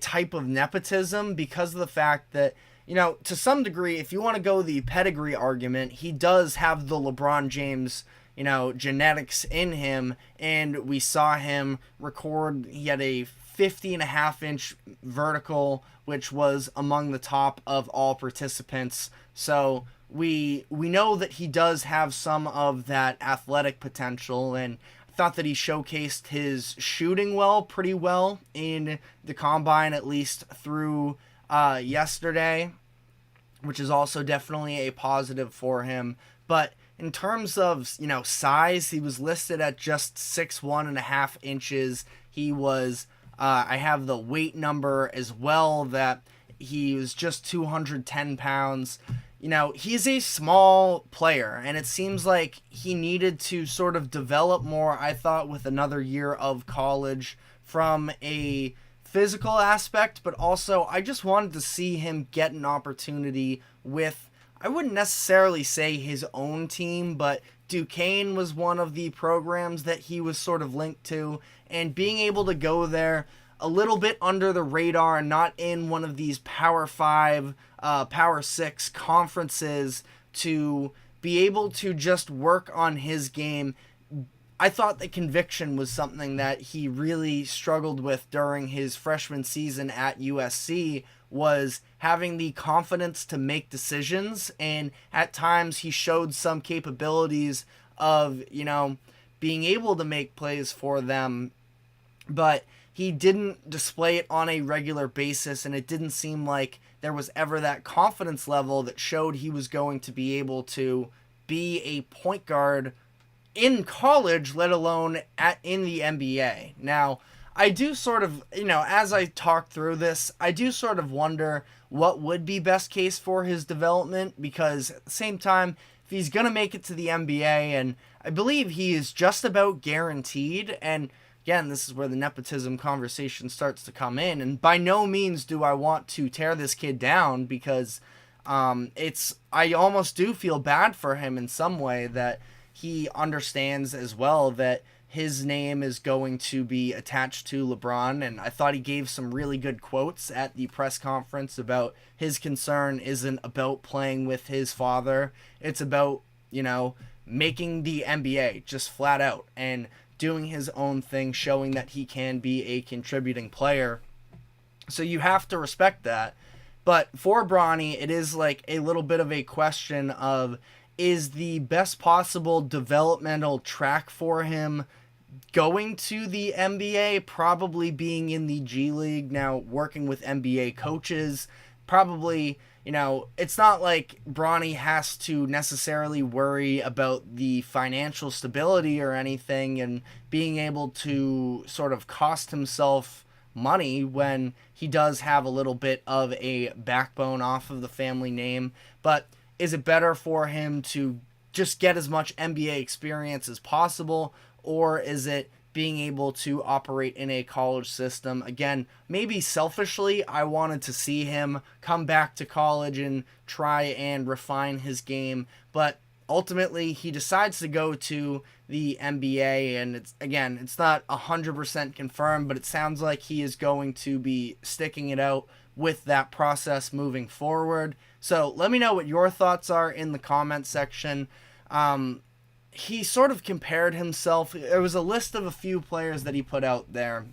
type of nepotism, because of the fact that, to some degree, if you want to go the pedigree argument, he does have the LeBron James, genetics in him, and we saw him record, he had a 50.5-inch vertical, which was among the top of all participants. So we know that he does have some of that athletic potential, and I thought that he showcased his shooting pretty well in the Combine, at least through yesterday, which is also definitely a positive for him. But in terms of, size, he was listed at just 6'1.5 inches. He was, I have the weight number as well, that he was just 210 pounds. He's a small player, and it seems like he needed to sort of develop more, I thought, with another year of college from a physical aspect, but also I just wanted to see him get an opportunity with, I wouldn't necessarily say his own team, but Duquesne was one of the programs that he was sort of linked to, and being able to go there a little bit under the radar and not in one of these Power 5, Power 6 conferences, to be able to just work on his game. I thought that conviction was something that he really struggled with during his freshman season at USC, was having the confidence to make decisions, and at times he showed some capabilities of, being able to make plays for them, but he didn't display it on a regular basis, and it didn't seem like there was ever that confidence level that showed he was going to be able to be a point guard in college, let alone in the NBA. Now, I do sort of, as I talk through this, I do sort of wonder what would be best case for his development, because at the same time, if he's going to make it to the NBA, and I believe he is just about guaranteed, and again, this is where the nepotism conversation starts to come in, and by no means do I want to tear this kid down, because I almost do feel bad for him in some way that he understands as well that his name is going to be attached to LeBron, and I thought he gave some really good quotes at the press conference about his concern isn't about playing with his father. It's about, making the NBA just flat out and doing his own thing, showing that he can be a contributing player. So you have to respect that. But for Bronny, it is like a little bit of a question of, is the best possible developmental track for him going to the NBA, probably being in the G League, now working with NBA coaches, probably, it's not like Bronny has to necessarily worry about the financial stability or anything and being able to sort of cost himself money when he does have a little bit of a backbone off of the family name. But is it better for him to just get as much NBA experience as possible, or is it being able to operate in a college system? Again, maybe selfishly, I wanted to see him come back to college and try and refine his game, but ultimately he decides to go to the NBA, and it's not 100% confirmed, but it sounds like he is going to be sticking it out with that process moving forward. So let me know what your thoughts are in the comment section. He sort of compared himself. There was a list of a few players that he put out there.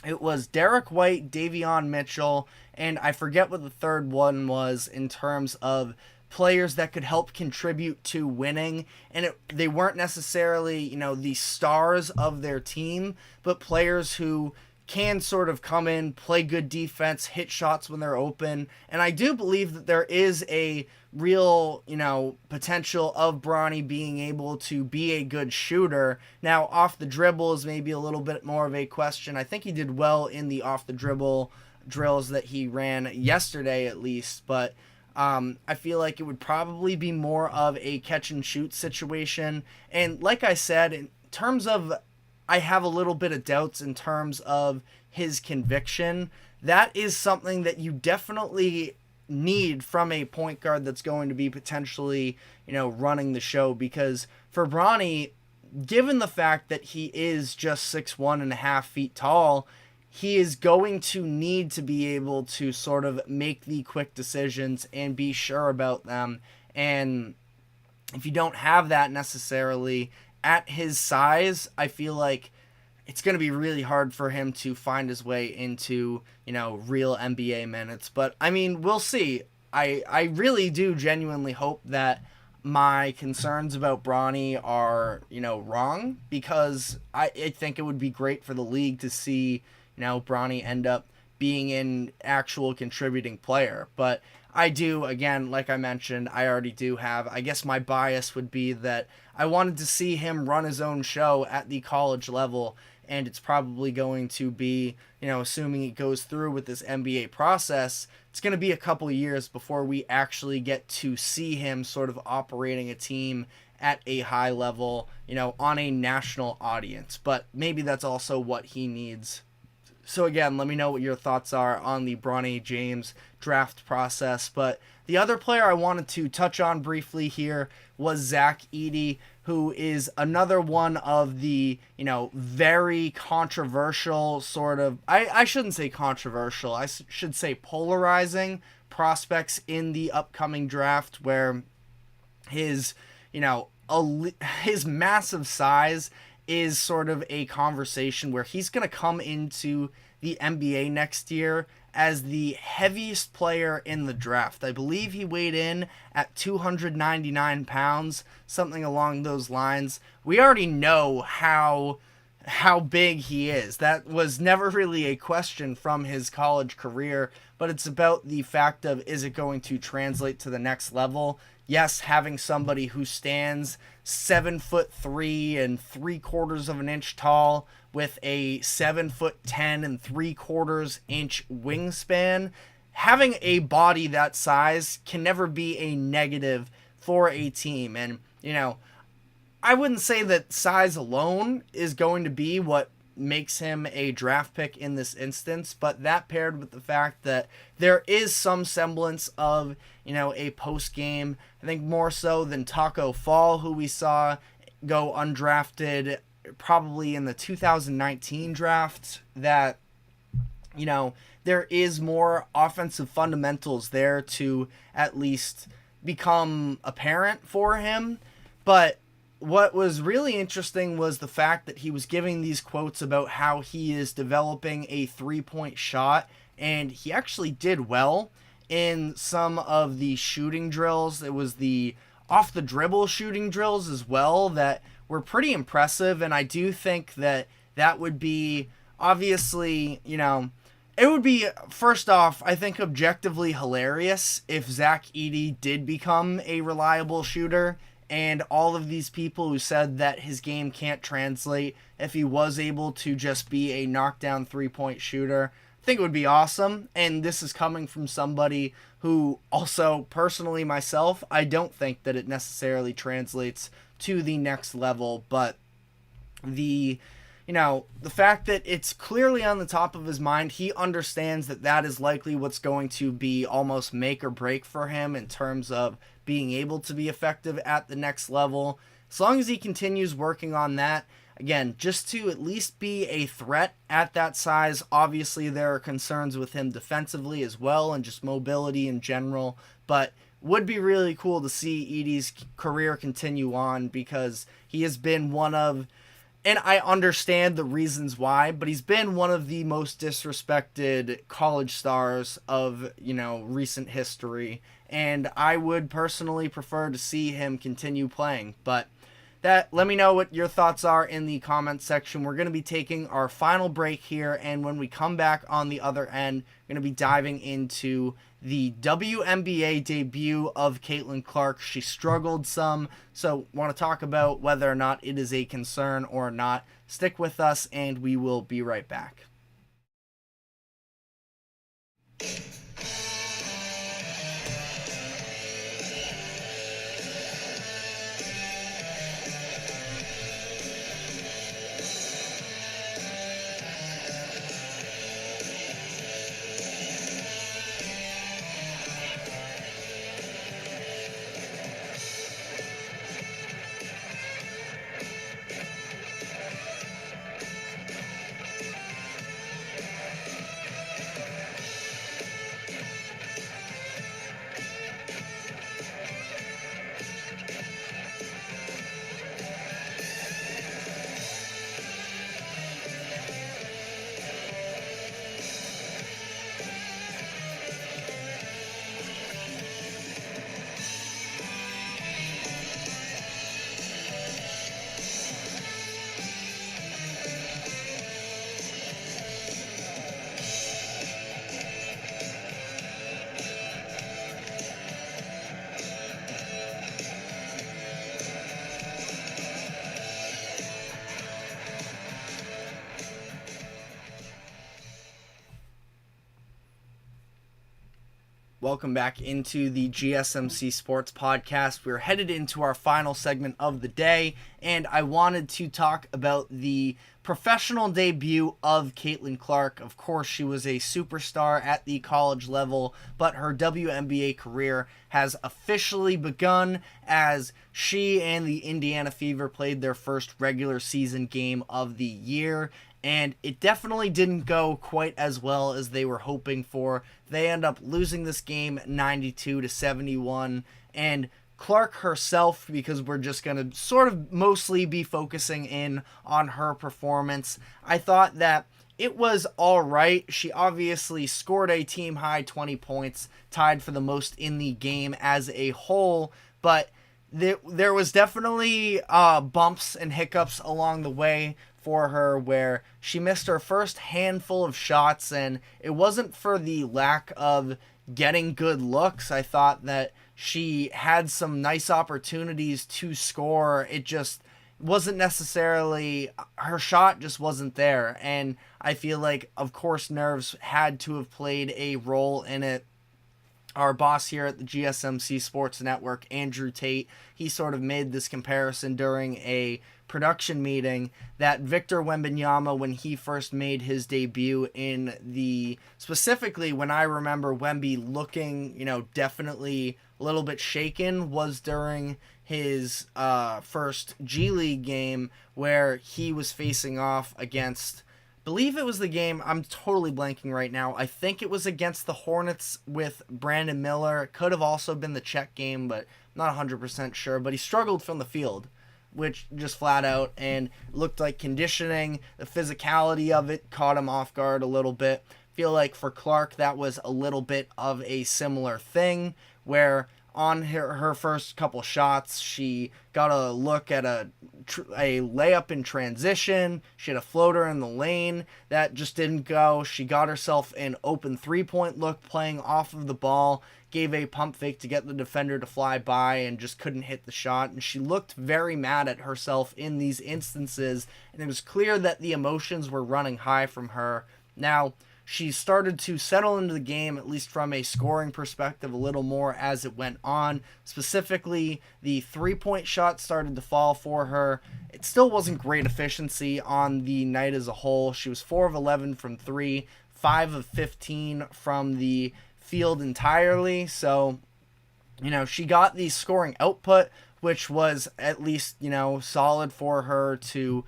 It was Derek White, Davion Mitchell, and I forget what the third one was in terms of players that could help contribute to winning. And they weren't necessarily, the stars of their team, but players who can sort of come in, play good defense, hit shots when they're open. And I do believe that there is a real, potential of Bronny being able to be a good shooter. Now, off the dribble is maybe a little bit more of a question. I think he did well in the off the dribble drills that he ran yesterday, at least, but I feel like it would probably be more of a catch and shoot situation. And like I said, in terms of, I have a little bit of doubts in terms of his conviction. That is something that you definitely need from a point guard that's going to be potentially, running the show, because for Bronny, given the fact that he is just 6'1.5 feet tall, he is going to need to be able to sort of make the quick decisions and be sure about them. And if you don't have that necessarily at his size, I feel like it's going to be really hard for him to find his way into, real NBA minutes. But, we'll see. I really do genuinely hope that my concerns about Bronny are, wrong, because I think it would be great for the league to see, Bronny end up being an actual contributing player. But I do, again, like I mentioned, I already do have, I guess my bias would be that I wanted to see him run his own show at the college level, and it's probably going to be, assuming it goes through with this NBA process, it's going to be a couple of years before we actually get to see him sort of operating a team at a high level, on a national audience. But maybe that's also what he needs. So again, let me know what your thoughts are on the Bronny James draft process. But the other player I wanted to touch on briefly here was Zach Edey, who is another one of the, very controversial sort of, I shouldn't say controversial, I should say polarizing prospects in the upcoming draft, where his, his massive size is sort of a conversation where he's going to come into the NBA next year as the heaviest player in the draft. I believe he weighed in at 299 pounds, something along those lines. We already know how big he is. That was never really a question from his college career, but it's about the fact of, is it going to translate to the next level? yes, having somebody who stands 7'3" and 3/4 of an inch tall with a 7'10" and 3/4 inch wingspan, having a body that size can never be a negative for a team. And, I wouldn't say that size alone is going to be what makes him a draft pick in this instance, but that paired with the fact that there is some semblance of, a post game, I think more so than Taco Fall, who we saw go undrafted probably in the 2019 draft, that, there is more offensive fundamentals there to at least become apparent for him. But what was really interesting was the fact that he was giving these quotes about how he is developing a 3-point shot, and he actually did well in some of the shooting drills. It was the off the dribble shooting drills as well that were pretty impressive, and I do think that would be obviously, it would be, first off, I think objectively hilarious if Zach Edey did become a reliable shooter, and all of these people who said that his game can't translate, if he was able to just be a knockdown 3-point shooter, I think it would be awesome. And this is coming from somebody who also, personally myself, I don't think that it necessarily translates to the next level, but the fact that it's clearly on the top of his mind, he understands that that is likely what's going to be almost make or break for him in terms of being able to be effective at the next level. As long as he continues working on that, again, just to at least be a threat at that size. Obviously, there are concerns with him defensively as well and just mobility in general, but would be really cool to see Edey's career continue on, because he has been one of, and I understand the reasons why, but he's been one of the most disrespected college stars of, recent history. And I would personally prefer to see him continue playing. But let me know what your thoughts are in the comments section. We're going to be taking our final break here, and when we come back on the other end, we're going to be diving into the WNBA debut of Caitlin Clark. She struggled some, so want to talk about whether or not it is a concern or not. Stick with us, and we will be right back. Welcome back into the GSMC Sports Podcast. We're headed into our final segment of the day, and I wanted to talk about the professional debut of Caitlin Clark. Of course, she was a superstar at the college level, but her WNBA career has officially begun as she and the Indiana Fever played their first regular season game of the year. And it definitely didn't go quite as well as they were hoping for. They end up losing this game 92-71. And Clark herself, because we're just going to sort of mostly be focusing in on her performance, I thought that it was all right. She obviously scored a team-high 20 points, tied for the most in the game as a whole, but there was definitely bumps and hiccups along the way for her where she missed her first handful of shots, and it wasn't for the lack of getting good looks. I thought that She had some nice opportunities to score. It just wasn't necessarily, her shot just wasn't there. And I feel like, of course, nerves had to have played a role in it. Our boss here at the GSMC Sports Network, Andrew Tate, he sort of made this comparison during a production meeting that Victor Wembanyama, when he first made his debut specifically when I remember Wemby looking, definitely a little bit shaken, was during his first G League game where he was facing off against, believe it was the game, I'm totally blanking right now, I think it was against the Hornets with Brandon Miller. It could have also been the Czech game, but I'm not 100% sure. But he struggled from the field, which just flat out, and looked like conditioning, the physicality of it caught him off guard a little bit. Feel like for Clark that was a little bit of a similar thing, where on her first couple shots, she got a look at a layup in transition. She had a floater in the lane that just didn't go. She got herself an open three-point look playing off of the ball, gave a pump fake to get the defender to fly by and just couldn't hit the shot. And she looked very mad at herself in these instances, and it was clear that the emotions were running high from her. Now, she started to settle into the game, at least from a scoring perspective, a little more as it went on. Specifically, the three-point shot started to fall for her. It still wasn't great efficiency on the night as a whole. She was 4 of 11 from 3, 5 of 15 from the field entirely. So, she got the scoring output, which was at least, solid for her to...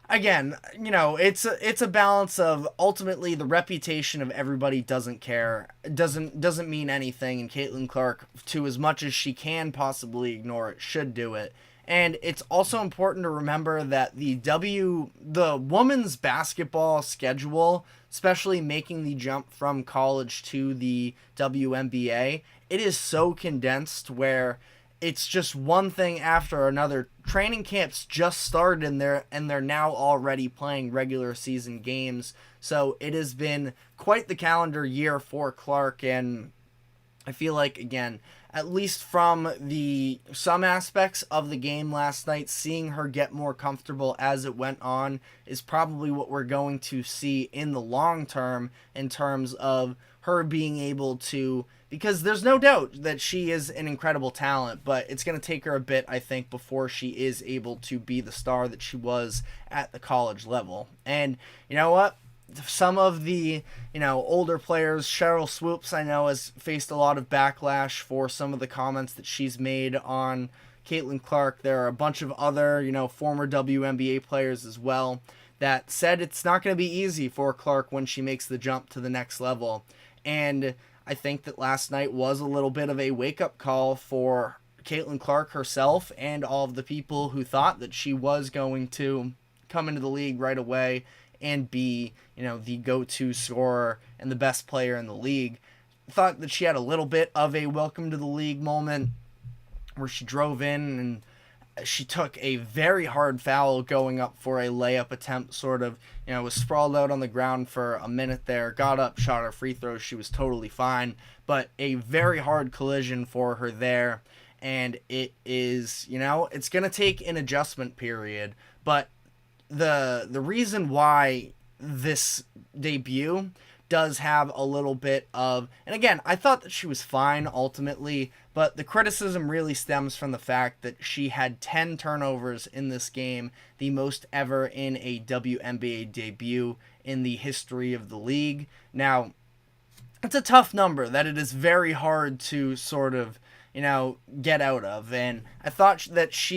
Again, it's a balance of, ultimately the reputation of everybody doesn't care, doesn't mean anything, and Caitlin Clark, to as much as she can possibly ignore it, should do it. And it's also important to remember that the women's basketball schedule, especially making the jump from college to the WNBA, it is so condensed where it's just one thing after another. Training camps just started and they're now already playing regular season games. So it has been quite the calendar year for Clark, and I feel like, again, at least from some aspects of the game last night, seeing her get more comfortable as it went on is probably what we're going to see in the long term, in terms of her being able to, because there's no doubt that she is an incredible talent, but it's going to take her a bit, I think, before she is able to be the star that she was at the college level. And you know what? Some of the, older players, Cheryl Swoops, I know, has faced a lot of backlash for some of the comments that she's made on Caitlin Clark. There are a bunch of other, former WNBA players as well that said it's not going to be easy for Clark when she makes the jump to the next level. And I think that last night was a little bit of a wake-up call for Caitlin Clark herself and all of the people who thought that she was going to come into the league right away and be, the go-to scorer and the best player in the league. Thought that she had a little bit of a welcome to the league moment where she drove in and she took a very hard foul going up for a layup attempt, sort of, was sprawled out on the ground for a minute there, got up, shot her free throws, she was totally fine, but a very hard collision for her there, and it is, it's going to take an adjustment period, but the reason why this debut does have a little bit of, and again, I thought that she was fine ultimately, but the criticism really stems from the fact that she had 10 turnovers in this game, the most ever in a WNBA debut in the history of the league. Now, it's a tough number that it is very hard to sort of, get out of, and I thought that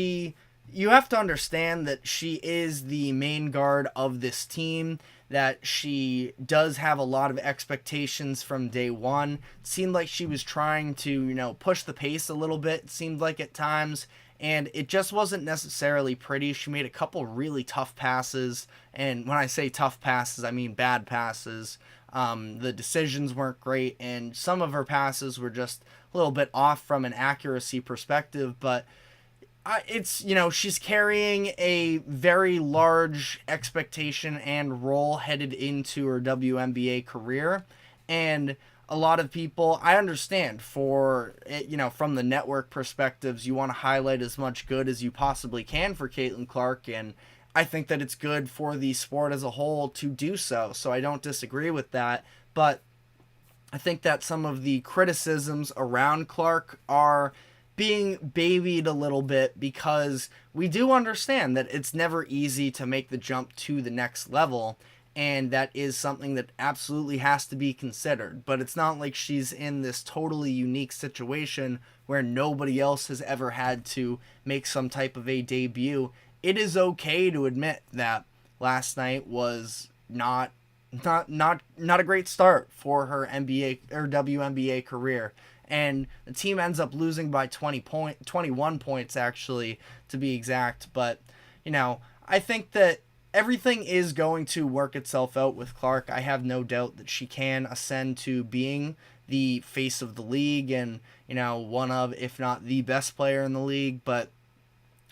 you have to understand that she is the main guard of this team, that she does have a lot of expectations from day one. It seemed like she was trying to, push the pace a little bit, it seemed like at times, and it just wasn't necessarily pretty. She made a couple really tough passes, and when I say tough passes, I mean bad passes. The decisions weren't great, and some of her passes were just a little bit off from an accuracy perspective, but it's, she's carrying a very large expectation and role headed into her WNBA career. And a lot of people, I understand for it, from the network perspectives, you want to highlight as much good as you possibly can for Caitlin Clark, and I think that it's good for the sport as a whole to do so. So I don't disagree with that, but I think that some of the criticisms around Clark are being babied a little bit, because we do understand that it's never easy to make the jump to the next level, and that is something that absolutely has to be considered. But it's not like she's in this totally unique situation where nobody else has ever had to make some type of a debut. It is okay to admit that last night was not a great start for her NBA or WNBA career. And the team ends up losing by 21 points, actually, to be exact. But, I think that everything is going to work itself out with Clark. I have no doubt that she can ascend to being the face of the league and, one of, if not the best player in the league. But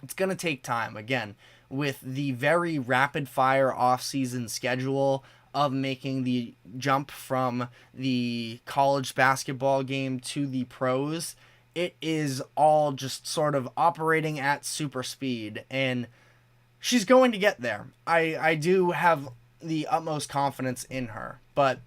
it's going to take time. Again, with the very rapid-fire off-season schedule of making the jump from the college basketball game to the pros, it is all just sort of operating at super speed, and she's going to get there. I do have the utmost confidence in her, but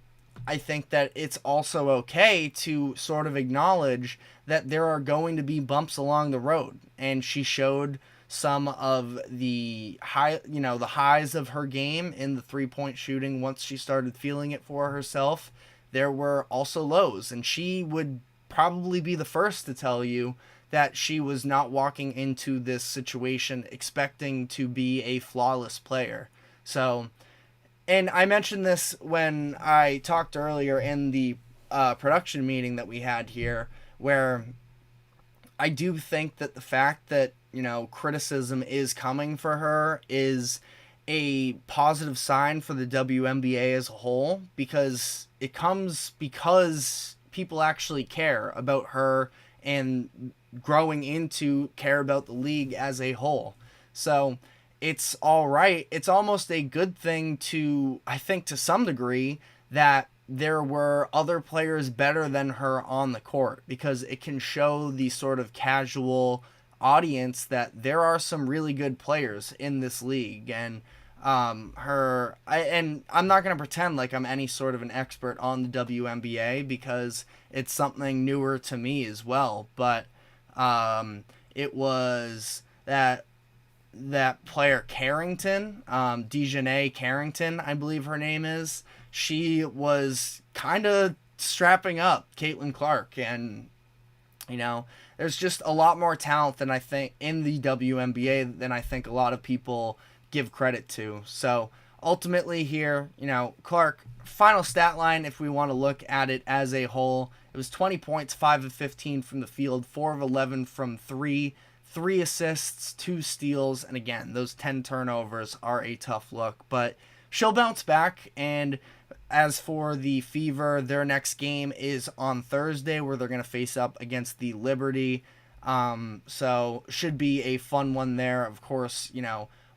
I think that it's also okay to sort of acknowledge that there are going to be bumps along the road, and she showed some of the the highs of her game in the 3-point shooting once she started feeling it for herself. There were also lows, and she would probably be the first to tell you that she was not walking into this situation expecting to be a flawless player. So, and I mentioned this when I talked earlier in the production meeting that we had here, where I do think that the fact that criticism is coming for her is a positive sign for the WNBA as a whole, because it comes because people actually care about her and growing into care about the league as a whole. So it's all right. It's almost a good thing to, I think, to some degree, that there were other players better than her on the court, because it can show the sort of casual audience that there are some really good players in this league. And I'm not going to pretend like I'm any sort of an expert on the WNBA, because it's something newer to me as well. But it was that player Carrington, Dejanay Carrington, I believe her name is. She was kind of strapping up Caitlin Clark, and there's just a lot more talent than I think in the WNBA than I think a lot of people give credit to. So ultimately here, Clark, final stat line, if we want to look at it as a whole, it was 20 points, 5 of 15 from the field, 4 of 11 from 3, 3 assists, 2 steals, and again, those 10 turnovers are a tough look, but she'll bounce back. And as for the Fever, their next game is on Thursday, where they're going to face up against the Liberty. So should be a fun one there. Of course,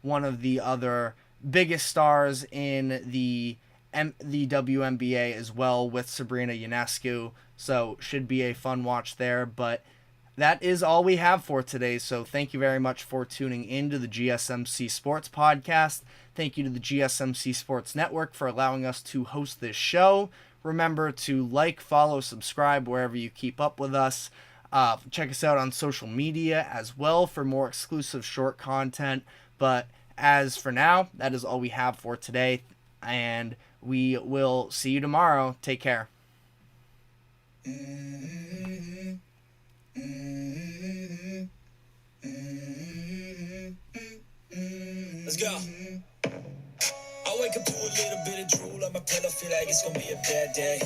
one of the other biggest stars in the WNBA as well, with Sabrina Ionescu. So should be a fun watch there. But that is all we have for today. So thank you very much for tuning in to the GSMC Sports Podcast. Thank you to the GSMC Sports Network for allowing us to host this show. Remember to like, follow, subscribe wherever you keep up with us. Check us out on social media as well for more exclusive short content. But as for now, that is all we have for today, and we will see you tomorrow. Take care. Let's go. I wake up to a little bit of drool on my pillow, feel like it's gonna be a bad day.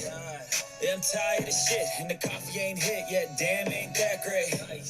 Yeah, I'm tired of shit, and the coffee ain't hit yet, damn, ain't that great.